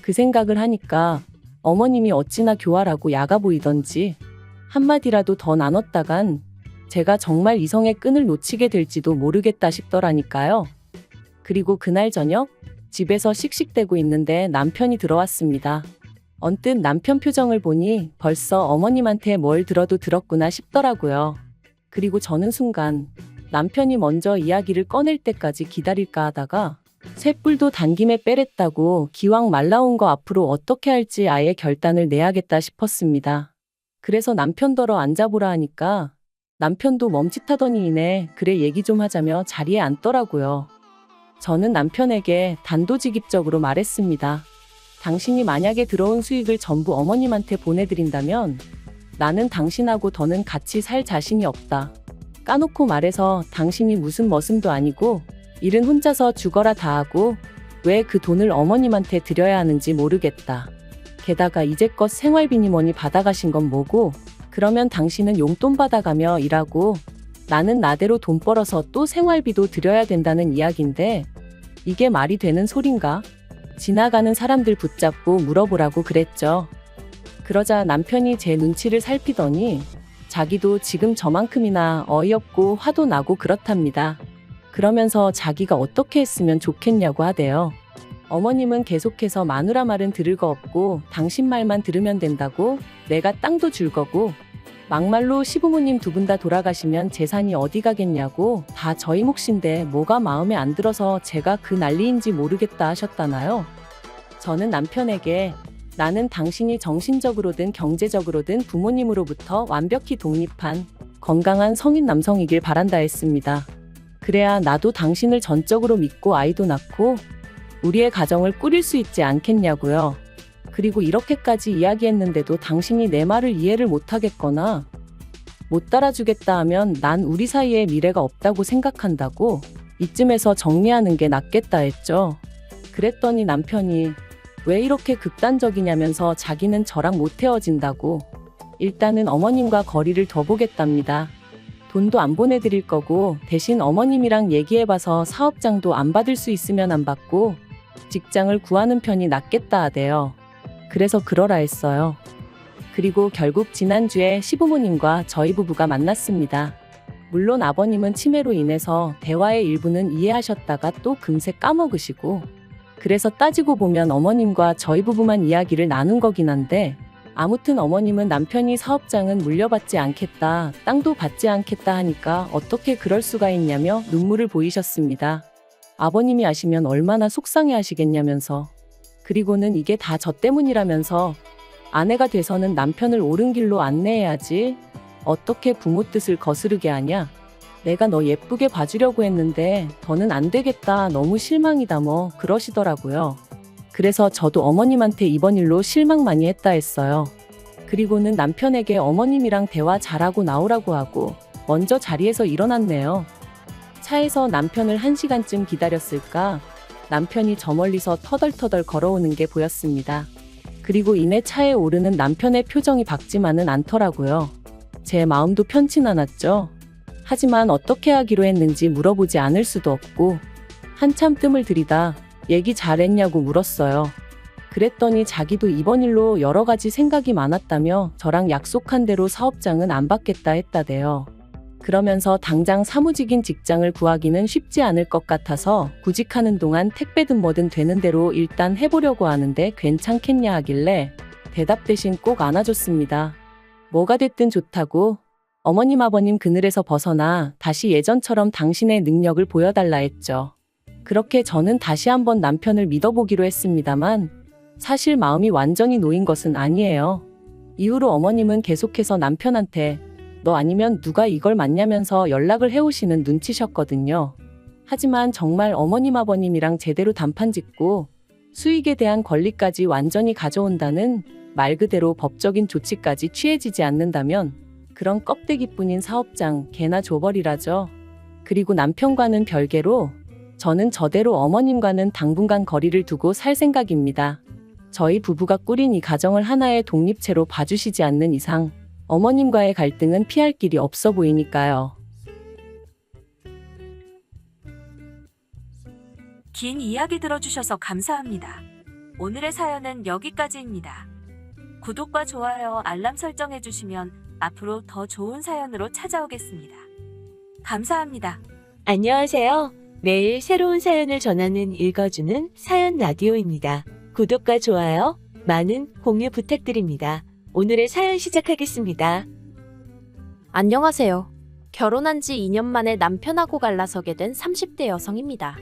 [SPEAKER 1] 그 생각을 하니까 어머님이 어찌나 교활하고 야가 보이던지 한마디라도 더 나눴다간 제가 정말 이성의 끈을 놓치게 될지도 모르겠다 싶더라니까요. 그리고 그날 저녁 집에서 씩씩대고 있는데 남편이 들어왔습니다. 언뜻 남편 표정을 보니 벌써 어머님한테 뭘 들어도 들었구나 싶더라고요. 그리고 저는 순간 남편이 먼저 이야기를 꺼낼 때까지 기다릴까 하다가 쇳불도 단김에 빼랬다고 기왕 말 나온 거 앞으로 어떻게 할지 아예 결단을 내야겠다 싶었습니다. 그래서 남편더러 앉아보라 하니까 남편도 멈칫하더니 이내 그래 얘기 좀 하자며 자리에 앉더라고요. 저는 남편에게 단도직입적으로 말했습니다. 당신이 만약에 들어온 수익을 전부 어머님한테 보내드린다면 나는 당신하고 더는 같이 살 자신이 없다. 까놓고 말해서 당신이 무슨 머슴도 아니고 일은 혼자서 죽어라 다 하고 왜 그 돈을 어머님한테 드려야 하는지 모르겠다. 게다가 이제껏 생활비니 뭐니 받아가신 건 뭐고 그러면 당신은 용돈 받아가며 일하고 나는 나대로 돈 벌어서 또 생활비도 드려야 된다는 이야기인데 이게 말이 되는 소린가? 지나가는 사람들 붙잡고 물어보라고 그랬죠. 그러자 남편이 제 눈치를 살피더니 자기도 지금 저만큼이나 어이없고 화도 나고 그렇답니다. 그러면서 자기가 어떻게 했으면 좋겠냐고 하대요. 어머님은 계속해서 마누라 말은 들을 거 없고 당신 말만 들으면 된다고 내가 땅도 줄 거고 막말로 시부모님 두 분 다 돌아가시면 재산이 어디 가겠냐고 다 저희 몫인데 뭐가 마음에 안 들어서 제가 그 난리인지 모르겠다 하셨다나요. 저는 남편에게 나는 당신이 정신적으로든 경제적으로든 부모님으로부터 완벽히 독립한 건강한 성인 남성이길 바란다 했습니다. 그래야 나도 당신을 전적으로 믿고 아이도 낳고 우리의 가정을 꾸릴 수 있지 않겠냐고요. 그리고 이렇게까지 이야기했는데도 당신이 내 말을 이해를 못하겠거나 못 따라주겠다 하면 난 우리 사이에 미래가 없다고 생각한다고 이쯤에서 정리하는 게 낫겠다 했죠. 그랬더니 남편이 왜 이렇게 극단적이냐면서 자기는 저랑 못 헤어진다고 일단은 어머님과 거리를 둬보겠답니다. 돈도 안 보내드릴 거고 대신 어머님이랑 얘기해봐서 사업장도 안 받을 수 있으면 안 받고 직장을 구하는 편이 낫겠다 하대요. 그래서 그러라 했어요. 그리고 결국 지난주에 시부모님과 저희 부부가 만났습니다. 물론 아버님은 치매로 인해서 대화의 일부는 이해하셨다가 또 금세 까먹으시고 그래서 따지고 보면 어머님과 저희 부부만 이야기를 나눈 거긴 한데 아무튼 어머님은 남편이 사업장은 물려받지 않겠다, 땅도 받지 않겠다 하니까 어떻게 그럴 수가 있냐며 눈물을 보이셨습니다. 아버님이 아시면 얼마나 속상해 하시겠냐면서 그리고는 이게 다 저 때문이라면서 아내가 돼서는 남편을 옳은 길로 안내해야지 어떻게 부모 뜻을 거스르게 하냐 내가 너 예쁘게 봐주려고 했는데 더는 안 되겠다 너무 실망이다 뭐 그러시더라고요. 그래서 저도 어머님한테 이번 일로 실망 많이 했다 했어요. 그리고는 남편에게 어머님이랑 대화 잘하고 나오라고 하고 먼저 자리에서 일어났네요. 차에서 남편을 1시간쯤 기다렸을까 남편이 저 멀리서 터덜터덜 걸어오는 게 보였습니다. 그리고 이내 차에 오르는 남편의 표정이 밝지만은 않더라고요. 제 마음도 편치 않았죠. 하지만 어떻게 하기로 했는지 물어보지 않을 수도 없고 한참 뜸을 들이다 얘기 잘했냐고 물었어요. 그랬더니 자기도 이번 일로 여러 가지 생각이 많았다며 저랑 약속한 대로 사업장은 안 받겠다 했다대요. 그러면서 당장 사무직인 직장을 구하기는 쉽지 않을 것 같아서 구직하는 동안 택배든 뭐든 되는 대로 일단 해보려고 하는데 괜찮겠냐 하길래 대답 대신 꼭 안아줬습니다. 뭐가 됐든 좋다고 어머님 아버님 그늘에서 벗어나 다시 예전처럼 당신의 능력을 보여달라 했죠. 그렇게 저는 다시 한번 남편을 믿어보기로 했습니다만 사실 마음이 완전히 놓인 것은 아니에요. 이후로 어머님은 계속해서 남편한테 너 아니면 누가 이걸 맞냐면서 연락을 해오시는 눈치셨거든요. 하지만 정말 어머님 아버님이랑 제대로 단판 짓고 수익에 대한 권리까지 완전히 가져온다는 말 그대로 법적인 조치까지 취해지지 않는다면 그런 껍데기뿐인 사업장 개나 줘버리라죠. 그리고 남편과는 별개로 저는 저대로 어머님과는 당분간 거리를 두고 살 생각입니다. 저희 부부가 꾸린 이 가정을 하나의 독립체로 봐주시지 않는 이상 어머님과의 갈등은 피할 길이 없어 보이니까요.
[SPEAKER 2] 긴 이야기 들어주셔서 감사합니다. 오늘의 사연은 여기까지입니다. 구독과 좋아요, 알람 설정해주시면 앞으로 더 좋은 사연으로 찾아오겠습니다. 감사합니다.
[SPEAKER 3] 안녕하세요. 매일 새로운 사연을 전하는 읽어주는 사연 라디오입니다. 구독과 좋아요, 많은 공유 부탁드립니다. 오늘의 사연 시작하겠습니다.
[SPEAKER 4] 안녕하세요. 결혼한 지 2년 만에 남편하고 갈라서게 된 30대 여성입니다.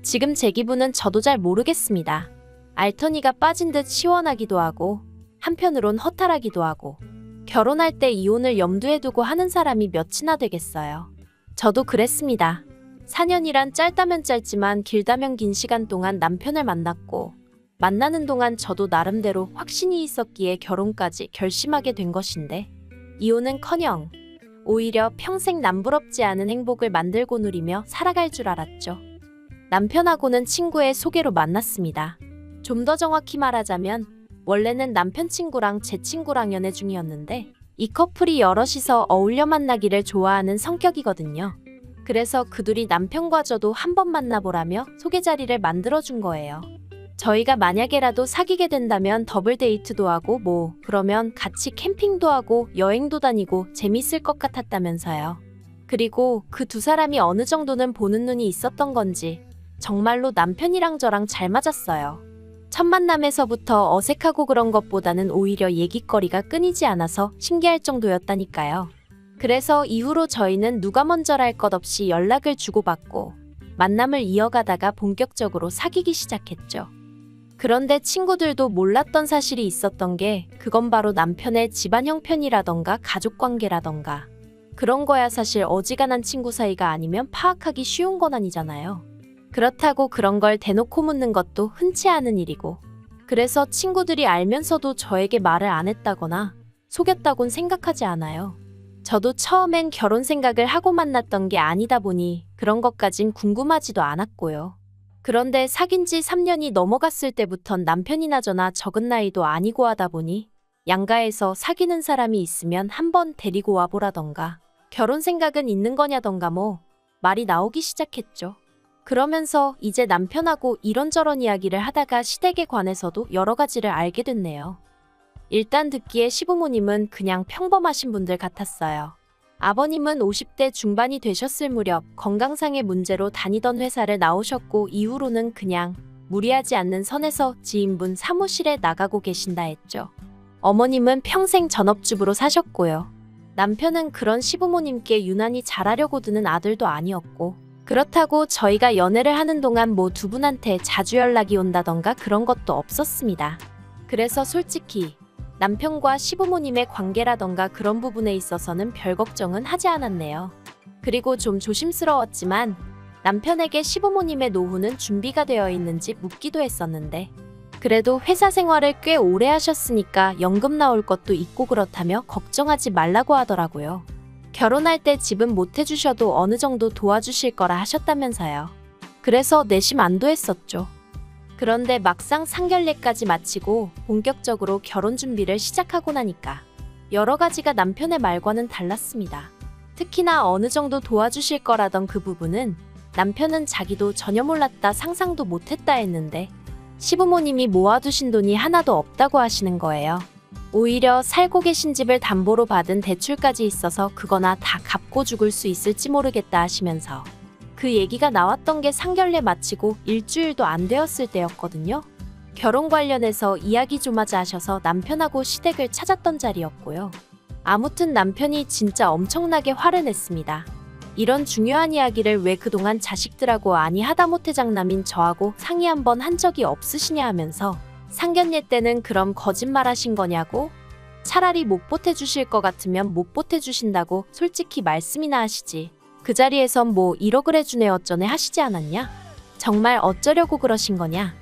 [SPEAKER 4] 지금 제 기분은 저도 잘 모르겠습니다. 알터니가 빠진 듯 시원하기도 하고 한편으론 허탈하기도 하고 결혼할 때 이혼을 염두에 두고 하는 사람이 몇이나 되겠어요. 저도 그랬습니다. 4년이란 짧다면 짧지만 길다면 긴 시간 동안 남편을 만났고 만나는 동안 저도 나름대로 확신이 있었기에 결혼까지 결심하게 된 것인데 이혼은커녕 오히려 평생 남부럽지 않은 행복을 만들고 누리며 살아갈 줄 알았죠. 남편하고는 친구의 소개로 만났습니다. 좀 더 정확히 말하자면 원래는 남편 친구랑 제 친구랑 연애 중이었는데 이 커플이 여럿이서 어울려 만나기를 좋아하는 성격이거든요. 그래서 그둘이 남편과 저도 한번 만나보라며 소개 자리를 만들어준 거예요. 저희가 만약에라도 사귀게 된다면 더블 데이트도 하고 그러면 같이 캠핑도 하고 여행도 다니고 재밌을 것 같았다면서요. 그리고 그 두 사람이 어느 정도는 보는 눈이 있었던 건지 정말로 남편이랑 저랑 잘 맞았어요. 첫 만남에서부터 어색하고 그런 것보다는 오히려 얘기거리가 끊이지 않아서 신기할 정도였다니까요. 그래서 이후로 저희는 누가 먼저랄 것 없이 연락을 주고받고 만남을 이어가다가 본격적으로 사귀기 시작했죠. 그런데 친구들도 몰랐던 사실이 있었던 게 그건 바로 남편의 집안 형편이라던가 가족관계라던가 그런 거야 사실 어지간한 친구 사이가 아니면 파악하기 쉬운 건 아니잖아요. 그렇다고 그런 걸 대놓고 묻는 것도 흔치 않은 일이고 그래서 친구들이 알면서도 저에게 말을 안 했다거나 속였다곤 생각하지 않아요. 저도 처음엔 결혼 생각을 하고 만났던 게 아니다 보니 그런 것까진 궁금하지도 않았고요. 그런데 사귄 지 3년이 넘어갔을 때부턴 남편이나 저나 적은 나이도 아니고 하다 보니 양가에서 사귀는 사람이 있으면 한번 데리고 와보라던가 결혼 생각은 있는 거냐던가 말이 나오기 시작했죠. 그러면서 이제 남편하고 이런저런 이야기를 하다가 시댁에 관해서도 여러 가지를 알게 됐네요. 일단 듣기에 시부모님은 그냥 평범하신 분들 같았어요. 아버님은 50대 중반이 되셨을 무렵 건강상의 문제로 다니던 회사를 나오셨고 이후로는 그냥 무리하지 않는 선에서 지인분 사무실에 나가고 계신다 했죠. 어머님은 평생 전업주부로 사셨고요. 남편은 그런 시부모님께 유난히 잘하려고 드는 아들도 아니었고 그렇다고 저희가 연애를 하는 동안 두 분한테 자주 연락이 온다던가 그런 것도 없었습니다. 그래서 솔직히 남편과 시부모님의 관계라던가 그런 부분에 있어서는 별 걱정은 하지 않았네요. 그리고 좀 조심스러웠지만 남편에게 시부모님의 노후는 준비가 되어 있는지 묻기도 했었는데 그래도 회사 생활을 꽤 오래 하셨으니까 연금 나올 것도 있고 그렇다며 걱정하지 말라고 하더라고요. 결혼할 때 집은 못 해주셔도 어느 정도 도와주실 거라 하셨다면서요. 그래서 내심 안도했었죠. 그런데 막상 상견례까지 마치고 본격적으로 결혼 준비를 시작하고 나니까 여러 가지가 남편의 말과는 달랐습니다. 특히나 어느 정도 도와주실 거라던 그 부분은 남편은 자기도 전혀 몰랐다 상상도 못했다 했는데 시부모님이 모아두신 돈이 하나도 없다고 하시는 거예요. 오히려 살고 계신 집을 담보로 받은 대출까지 있어서 그거나 다 갚고 죽을 수 있을지 모르겠다 하시면서 그 얘기가 나왔던 게 상견례 마치고 일주일도 안 되었을 때였거든요. 결혼 관련해서 이야기 좀 하자 하셔서 남편하고 시댁을 찾았던 자리였고요. 아무튼 남편이 진짜 엄청나게 화를 냈습니다. 이런 중요한 이야기를 왜 그동안 자식들하고 아니 하다못해 장남인 저하고 상의 한번 한 적이 없으시냐 하면서 상견례 때는 그럼 거짓말하신 거냐고 차라리 못 보태주실 것 같으면 못 보태주신다고 솔직히 말씀이나 하시지. 그 자리에선 1억을 해주네 어쩌네 하시지 않았냐? 정말 어쩌려고 그러신 거냐?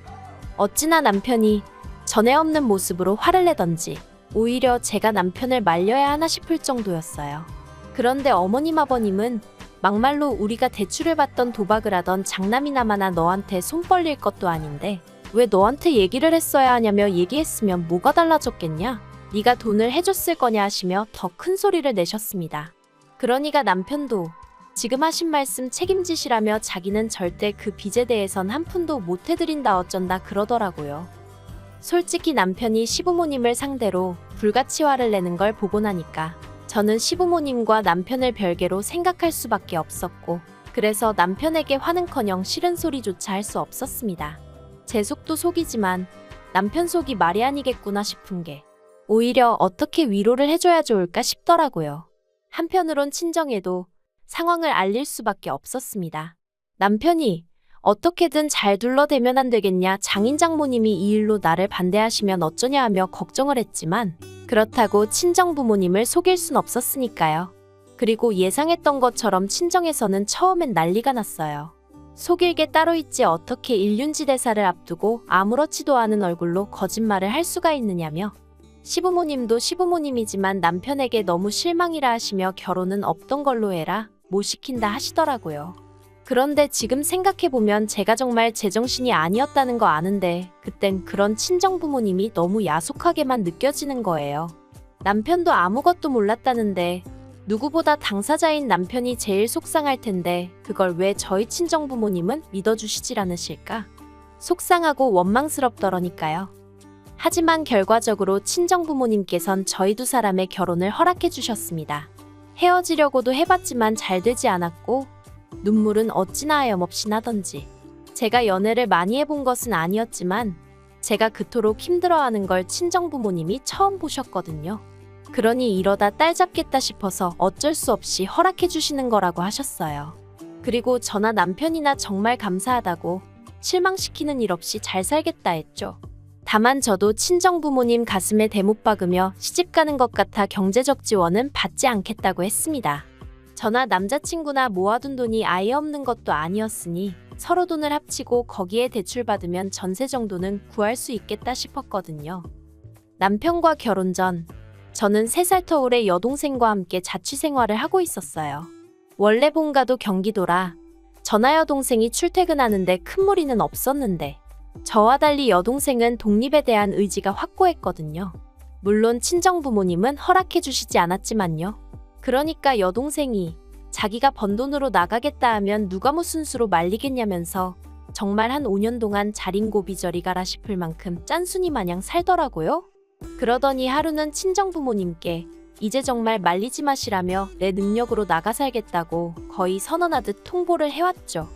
[SPEAKER 4] 어찌나 남편이 전에 없는 모습으로 화를 내던지 오히려 제가 남편을 말려야 하나 싶을 정도였어요. 그런데 어머님 아버님은 막말로 우리가 대출을 받던 도박을 하던 장남이나마나 너한테 손 벌릴 것도 아닌데 왜 너한테 얘기를 했어야 하냐며 얘기했으면 뭐가 달라졌겠냐? 네가 돈을 해줬을 거냐 하시며 더 큰 소리를 내셨습니다. 그러니까 남편도 지금 하신 말씀 책임지시라며 자기는 절대 그 빚에 대해선 한 푼도 못 해드린다 어쩐다 그러더라고요. 솔직히 남편이 시부모님을 상대로 불가치화를 내는 걸 보고 나니까 저는 시부모님과 남편을 별개로 생각할 수밖에 없었고, 그래서 남편에게 화는커녕 싫은 소리조차 할 수 없었습니다. 제 속도 속이지만 남편 속이 말이 아니겠구나 싶은 게 오히려 어떻게 위로를 해줘야 좋을까 싶더라고요. 한편으론 친정에도 상황을 알릴 수밖에 없었습니다. 남편이 어떻게든 잘 둘러대면 안 되겠냐, 장인 장모님이 이 일로 나를 반대하시면 어쩌냐 하며 걱정을 했지만 그렇다고 친정 부모님을 속일 순 없었으니까요. 그리고 예상했던 것처럼 친정에서는 처음엔 난리가 났어요. 속일 게 따로 있지 어떻게 일륜지 대사를 앞두고 아무렇지도 않은 얼굴로 거짓말을 할 수가 있느냐며, 시부모님도 시부모님이지만 남편에게 너무 실망이라 하시며 결혼은 없던 걸로 해라, 못 시킨다 하시더라고요. 그런데 지금 생각해보면 제가 정말 제정신이 아니었다는 거 아는데 그땐 그런 친정 부모님이 너무 야속하게만 느껴지는 거예요. 남편도 아무것도 몰랐다는데 누구보다 당사자인 남편이 제일 속상할 텐데 그걸 왜 저희 친정 부모님은 믿어주시질 않으실까? 속상하고 원망스럽더러니까요. 하지만 결과적으로 친정 부모님께선 저희 두 사람의 결혼을 허락해 주셨습니다. 헤어지려고도 해봤지만 잘 되지 않았고 눈물은 어찌나 하염없이 나던지. 제가 연애를 많이 해본 것은 아니었지만 제가 그토록 힘들어하는 걸 친정 부모님이 처음 보셨거든요. 그러니 이러다 딸 잡겠다 싶어서 어쩔 수 없이 허락해 주시는 거라고 하셨어요. 그리고 저나 남편이나 정말 감사하다고 실망시키는 일 없이 잘 살겠다 했죠. 다만 저도 친정 부모님 가슴에 대못 박으며 시집 가는 것 같아 경제적 지원은 받지 않겠다고 했습니다. 저나 남자친구나 모아둔 돈이 아예 없는 것도 아니었으니 서로 돈을 합치고 거기에 대출받으면 전세 정도는 구할 수 있겠다 싶었거든요. 남편과 결혼 전 저는 3살 터울의 여동생과 함께 자취생활을 하고 있었어요. 원래 본가도 경기도라 저나 여동생이 출퇴근하는데 큰 무리는 없었는데 저와 달리 여동생은 독립에 대한 의지가 확고했거든요. 물론 친정 부모님은 허락해 주시지 않았지만요. 그러니까 여동생이 자기가 번 돈으로 나가겠다 하면 누가 무슨 수로 말리겠냐면서 정말 한 5년 동안 자린고비저리 가라 싶을 만큼 짠순이 마냥 살더라고요. 그러더니 하루는 친정 부모님께 이제 정말 말리지 마시라며 내 능력으로 나가 살겠다고 거의 선언하듯 통보를 해왔죠.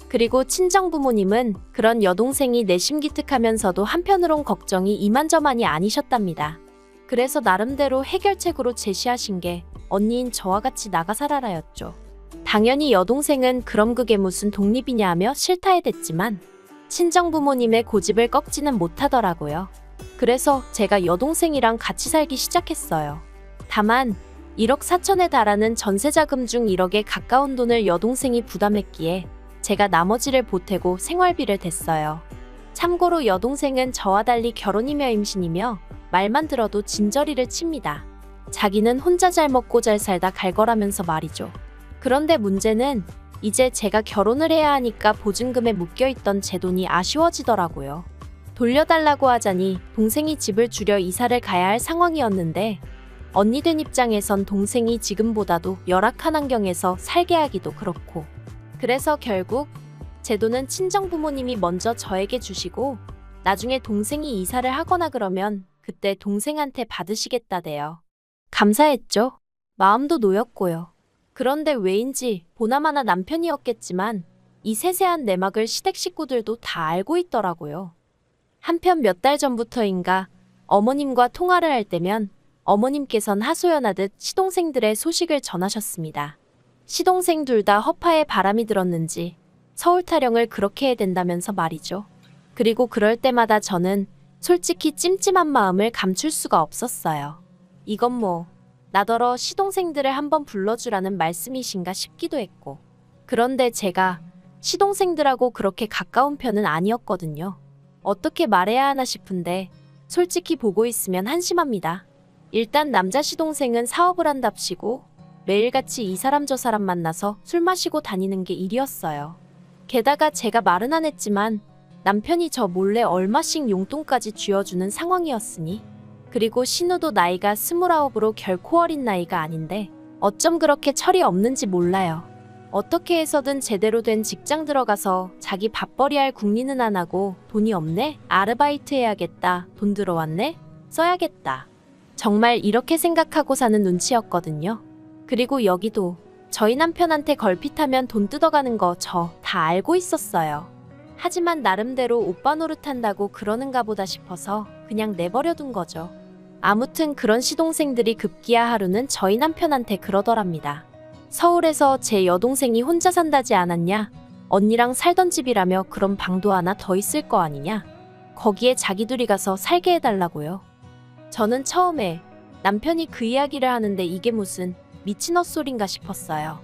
[SPEAKER 4] 그리고 친정 부모님은 그런 여동생이 내심 기특하면서도 한편으론 걱정이 이만저만이 아니셨답니다. 그래서 나름대로 해결책으로 제시하신 게 언니인 저와 같이 나가 살아라였죠. 당연히 여동생은 그럼 그게 무슨 독립이냐 하며 싫다해 댔지만 친정 부모님의 고집을 꺾지는 못하더라고요. 그래서 제가 여동생이랑 같이 살기 시작했어요. 다만 1억 4천에 달하는 전세자금 중 1억에 가까운 돈을 여동생이 부담했기에 제가 나머지를 보태고 생활비를 댔어요. 참고로 여동생은 저와 달리 결혼이며 임신이며 말만 들어도 진저리를 칩니다. 자기는 혼자 잘 먹고 잘 살다 갈 거라면서 말이죠. 그런데 문제는 이제 제가 결혼을 해야 하니까 보증금에 묶여있던 제 돈이 아쉬워지더라고요. 돌려달라고 하자니 동생이 집을 줄여 이사를 가야 할 상황이었는데 언니 된 입장에선 동생이 지금보다도 열악한 환경에서 살게 하기도 그렇고, 그래서 결국 제 돈은 친정 부모님이 먼저 저에게 주시고 나중에 동생이 이사를 하거나 그러면 그때 동생한테 받으시겠다대요. 감사했죠. 마음도 놓였고요. 그런데 왜인지 보나마나 남편이었겠지만 이 세세한 내막을 시댁 식구들도 다 알고 있더라고요. 한편 몇 달 전부터인가 어머님과 통화를 할 때면 어머님께선 하소연하듯 시동생들의 소식을 전하셨습니다. 시동생 둘 다 허파에 바람이 들었는지 서울 타령을 그렇게 해야 된다면서 말이죠. 그리고 그럴 때마다 저는 솔직히 찜찜한 마음을 감출 수가 없었어요. 이건 뭐 나더러 시동생들을 한번 불러주라는 말씀이신가 싶기도 했고, 그런데 제가 시동생들하고 그렇게 가까운 편은 아니었거든요. 어떻게 말해야 하나 싶은데 솔직히 보고 있으면 한심합니다. 일단 남자 시동생은 사업을 한답시고 매일같이 이 사람 저 사람 만나서 술 마시고 다니는 게 일이었어요. 게다가 제가 말은 안 했지만 남편이 저 몰래 얼마씩 용돈까지 쥐어주는 상황이었으니, 그리고 신우도 나이가 29으로 결코 어린 나이가 아닌데 어쩜 그렇게 철이 없는지 몰라요. 어떻게 해서든 제대로 된 직장 들어가서 자기 밥벌이 할 궁리는 안 하고 돈이 없네? 아르바이트 해야겠다. 돈 들어왔네? 써야겠다. 정말 이렇게 생각하고 사는 눈치였거든요. 그리고 여기도 저희 남편한테 걸핏하면 돈 뜯어가는 거 저 다 알고 있었어요. 하지만 나름대로 오빠 노릇한다고 그러는가 보다 싶어서 그냥 내버려둔 거죠. 아무튼 그런 시동생들이 급기야 하루는 저희 남편한테 그러더랍니다. 서울에서 제 여동생이 혼자 산다지 않았냐? 언니랑 살던 집이라며 그럼 방도 하나 더 있을 거 아니냐? 거기에 자기들이 가서 살게 해달라고요. 저는 처음에 남편이 그 이야기를 하는데 이게 무슨 미친 헛소린가 싶었어요.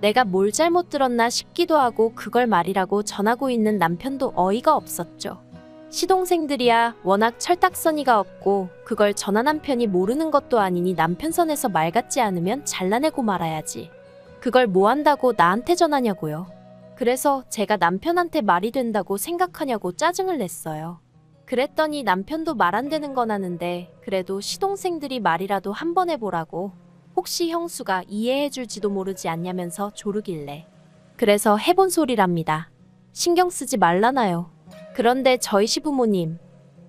[SPEAKER 4] 내가 뭘 잘못 들었나 싶기도 하고 그걸 말이라고 전하고 있는 남편도 어이가 없었죠. 시동생들이야 워낙 철딱서니가 없고 그걸 전화 남편이 모르는 것도 아니니 남편 선에서 말 같지 않으면 잘라내고 말아야지. 그걸 뭐 한다고 나한테 전하냐고요. 그래서 제가 남편한테 말이 된다고 생각하냐고 짜증을 냈어요. 그랬더니 남편도 말 안 되는 건 아는데 그래도 시동생들이 말이라도 한번 해보라고 혹시 형수가 이해해줄지도 모르지 않냐면서 조르길래 그래서 해본 소리랍니다. 신경 쓰지 말라나요. 그런데 저희 시부모님,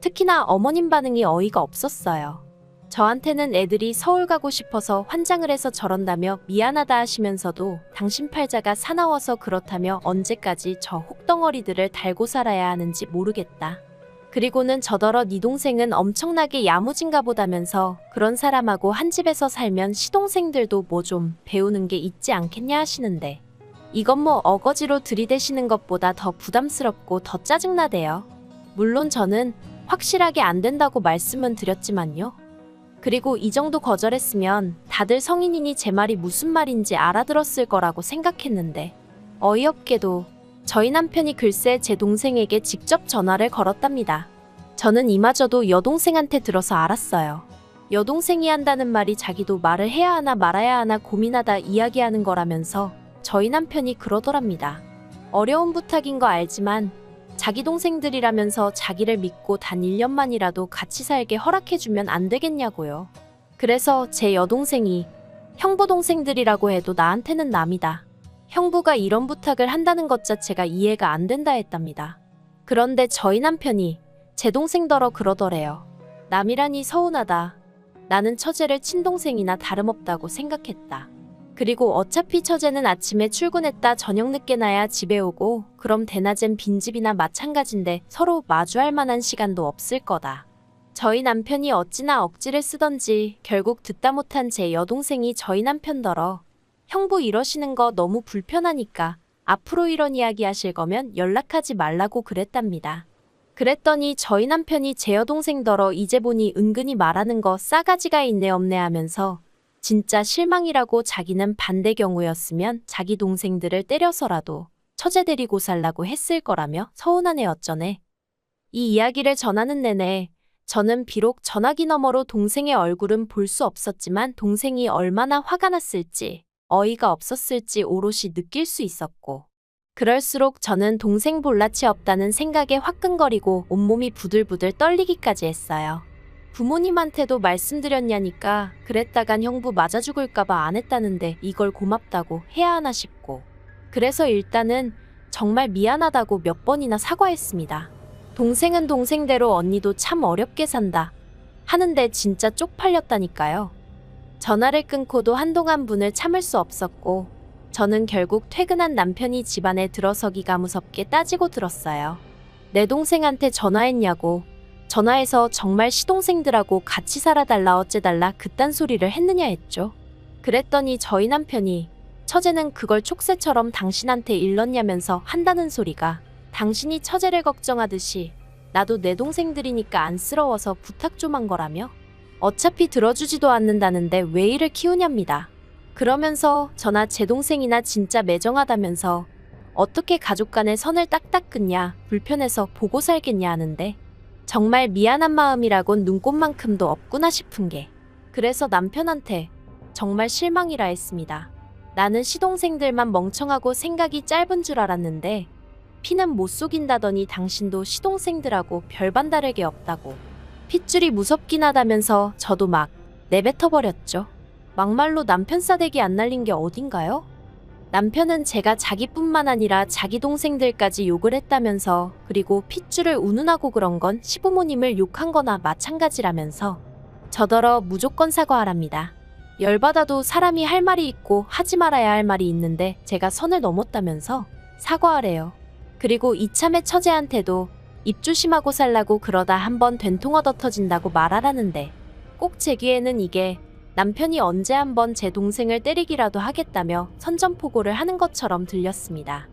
[SPEAKER 4] 특히나 어머님 반응이 어이가 없었어요. 저한테는 애들이 서울 가고 싶어서 환장을 해서 저런다며 미안하다 하시면서도 당신 팔자가 사나워서 그렇다며 언제까지 저 혹덩어리들을 달고 살아야 하는지 모르겠다. 그리고는 저더러 네 동생은 엄청나게 야무진가 보다면서 그런 사람하고 한 집에서 살면 시동생들도 뭐 좀 배우는 게 있지 않겠냐 하시는데 이건 뭐 어거지로 들이대시는 것보다 더 부담스럽고 더 짜증나대요. 물론 저는 확실하게 안 된다고 말씀은 드렸지만요. 그리고 이 정도 거절했으면 다들 성인이니 제 말이 무슨 말인지 알아들었을 거라고 생각했는데 어이없게도 저희 남편이 글쎄 제 동생에게 직접 전화를 걸었답니다. 저는 이마저도 여동생한테 들어서 알았어요. 여동생이 한다는 말이 자기도 말을 해야 하나 말아야 하나 고민하다 이야기하는 거라면서 저희 남편이 그러더랍니다. 어려운 부탁인 거 알지만 자기 동생들이라면서 자기를 믿고 단 1년만이라도 같이 살게 허락해주면 안 되겠냐고요. 그래서 제 여동생이 형부 동생들이라고 해도 나한테는 남이다. 형부가 이런 부탁을 한다는 것 자체가 이해가 안 된다 했답니다. 그런데 저희 남편이 제 동생더러 그러더래요. 남이라니 서운하다. 나는 처제를 친동생이나 다름없다고 생각했다. 그리고 어차피 처제는 아침에 출근했다 저녁 늦게 나야 집에 오고 그럼 대낮엔 빈집이나 마찬가지인데 서로 마주할 만한 시간도 없을 거다. 저희 남편이 어찌나 억지를 쓰던지 결국 듣다 못한 제 여동생이 저희 남편더러 형부 이러시는 거 너무 불편하니까 앞으로 이런 이야기 하실 거면 연락하지 말라고 그랬답니다. 그랬더니 저희 남편이 제 여동생더러 이제 보니 은근히 말하는 거 싸가지가 있네 없네 하면서 진짜 실망이라고 자기는 반대 경우였으면 자기 동생들을 때려서라도 처제 데리고 살라고 했을 거라며 서운하네 어쩌네. 이 이야기를 전하는 내내 저는 비록 전화기 너머로 동생의 얼굴은 볼 수 없었지만 동생이 얼마나 화가 났을지 어이가 없었을지 오롯이 느낄 수 있었고 그럴수록 저는 동생 볼낯이 없다는 생각에 화끈거리고 온몸이 부들부들 떨리기까지 했어요. 부모님한테도 말씀드렸냐니까 그랬다간 형부 맞아 죽을까봐 안 했다는데 이걸 고맙다고 해야 하나 싶고 그래서 일단은 정말 미안하다고 몇 번이나 사과했습니다. 동생은 동생대로 언니도 참 어렵게 산다 하는데 진짜 쪽팔렸다니까요. 전화를 끊고도 한동안 분을 참을 수 없었고 저는 결국 퇴근한 남편이 집안에 들어서기가 무섭게 따지고 들었어요. 내 동생한테 전화했냐고 전화해서 정말 시동생들하고 같이 살아달라 어째달라 그딴 소리를 했느냐 했죠. 그랬더니 저희 남편이 처제는 그걸 촉새처럼 당신한테 일렀냐면서 한다는 소리가 당신이 처제를 걱정하듯이 나도 내 동생들이니까 안쓰러워서 부탁 좀 한 거라며 어차피 들어주지도 않는다는데 왜 이를 키우냐입니다. 그러면서 저나 제 동생이나 진짜 매정하다면서 어떻게 가족 간의 선을 딱딱 끊냐 불편해서 보고 살겠냐 하는데 정말 미안한 마음이라곤 눈꽃만큼도 없구나 싶은 게 그래서 남편한테 정말 실망이라 했습니다. 나는 시동생들만 멍청하고 생각이 짧은 줄 알았는데 피는 못 속인다더니 당신도 시동생들하고 별반 다를 게 없다고 핏줄이 무섭긴 하다면서 저도 막 내뱉어버렸죠. 막말로 남편 싸대기 안 날린 게 어딘가요? 남편은 제가 자기뿐만 아니라 자기 동생들까지 욕을 했다면서, 그리고 핏줄을 운운하고 그런 건 시부모님을 욕한 거나 마찬가지라면서 저더러 무조건 사과하랍니다. 열받아도 사람이 할 말이 있고 하지 말아야 할 말이 있는데 제가 선을 넘었다면서 사과하래요. 그리고 이참에 처제한테도 입 조심하고 살라고 그러다 한번 된통 얻어 터진다고 말하라는데, 꼭 제 귀에는 이게 남편이 언제 한번 제 동생을 때리기라도 하겠다며 선전포고를 하는 것처럼 들렸습니다.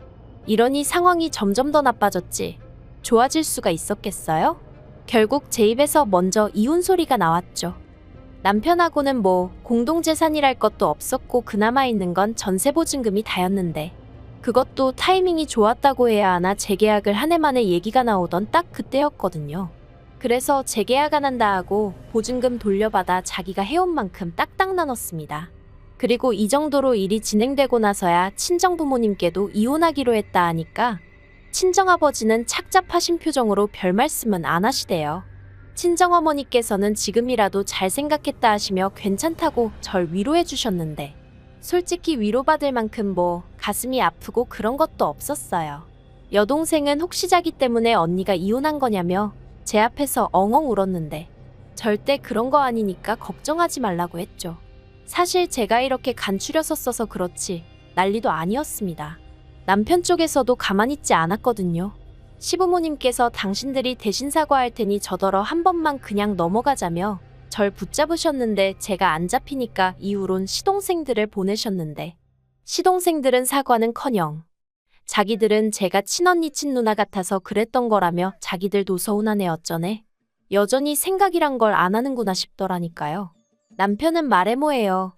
[SPEAKER 4] 이러니 상황이 점점 더 나빠졌지 좋아질 수가 있었겠어요? 결국 제 입에서 먼저 이혼 소리가 나왔죠. 남편하고는 뭐 공동재산이랄 것도 없었고 그나마 있는 건 전세보증금이 다였는데, 그것도 타이밍이 좋았다고 해야 하나 재계약을 한 해 만에 얘기가 나오던 딱 그때였거든요. 그래서 재계약 안 한다 하고 보증금 돌려받아 자기가 해온 만큼 딱딱 나눴습니다. 그리고 이 정도로 일이 진행되고 나서야 친정부모님께도 이혼하기로 했다 하니까 친정아버지는 착잡하신 표정으로 별 말씀은 안 하시대요. 친정어머니께서는 지금이라도 잘 생각했다 하시며 괜찮다고 절 위로해 주셨는데, 솔직히 위로받을 만큼 뭐 가슴이 아프고 그런 것도 없었어요. 여동생은 혹시 자기 때문에 언니가 이혼한 거냐며 제 앞에서 엉엉 울었는데 절대 그런 거 아니니까 걱정하지 말라고 했죠. 사실 제가 이렇게 간추려서 써서 그렇지 난리도 아니었습니다. 남편 쪽에서도 가만히 있지 않았거든요. 시부모님께서 당신들이 대신 사과할 테니 저더러 한 번만 그냥 넘어가자며 절 붙잡으셨는데, 제가 안 잡히니까 이후론 시동생들을 보내셨는데, 시동생들은 사과는커녕 자기들은 제가 친언니 친누나 같아서 그랬던 거라며 자기들도 서운하네 어쩌네. 여전히 생각이란 걸 안 하는구나 싶더라니까요. 남편은 말해 뭐해요.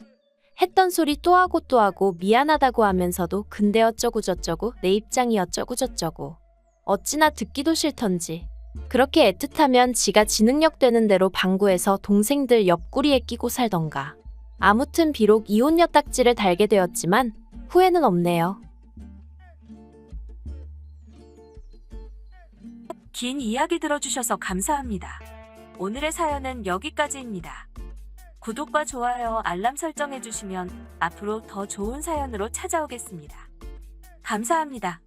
[SPEAKER 4] 했던 소리 또 하고 또 하고 미안하다고 하면서도 근데 어쩌고 저쩌고 내 입장이 어쩌고 저쩌고 어찌나 듣기도 싫던지. 그렇게 애틋하면 지가 지능력 되는 대로 방구해서 동생들 옆구리에 끼고 살던가. 아무튼 비록 이혼녀 딱지를 달게 되었지만 후회는 없네요.
[SPEAKER 2] 긴 이야기 들어주셔서 감사합니다. 오늘의 사연은 여기까지입니다. 구독과 좋아요, 알람 설정해주시면 앞으로 더 좋은 사연으로 찾아오겠습니다. 감사합니다.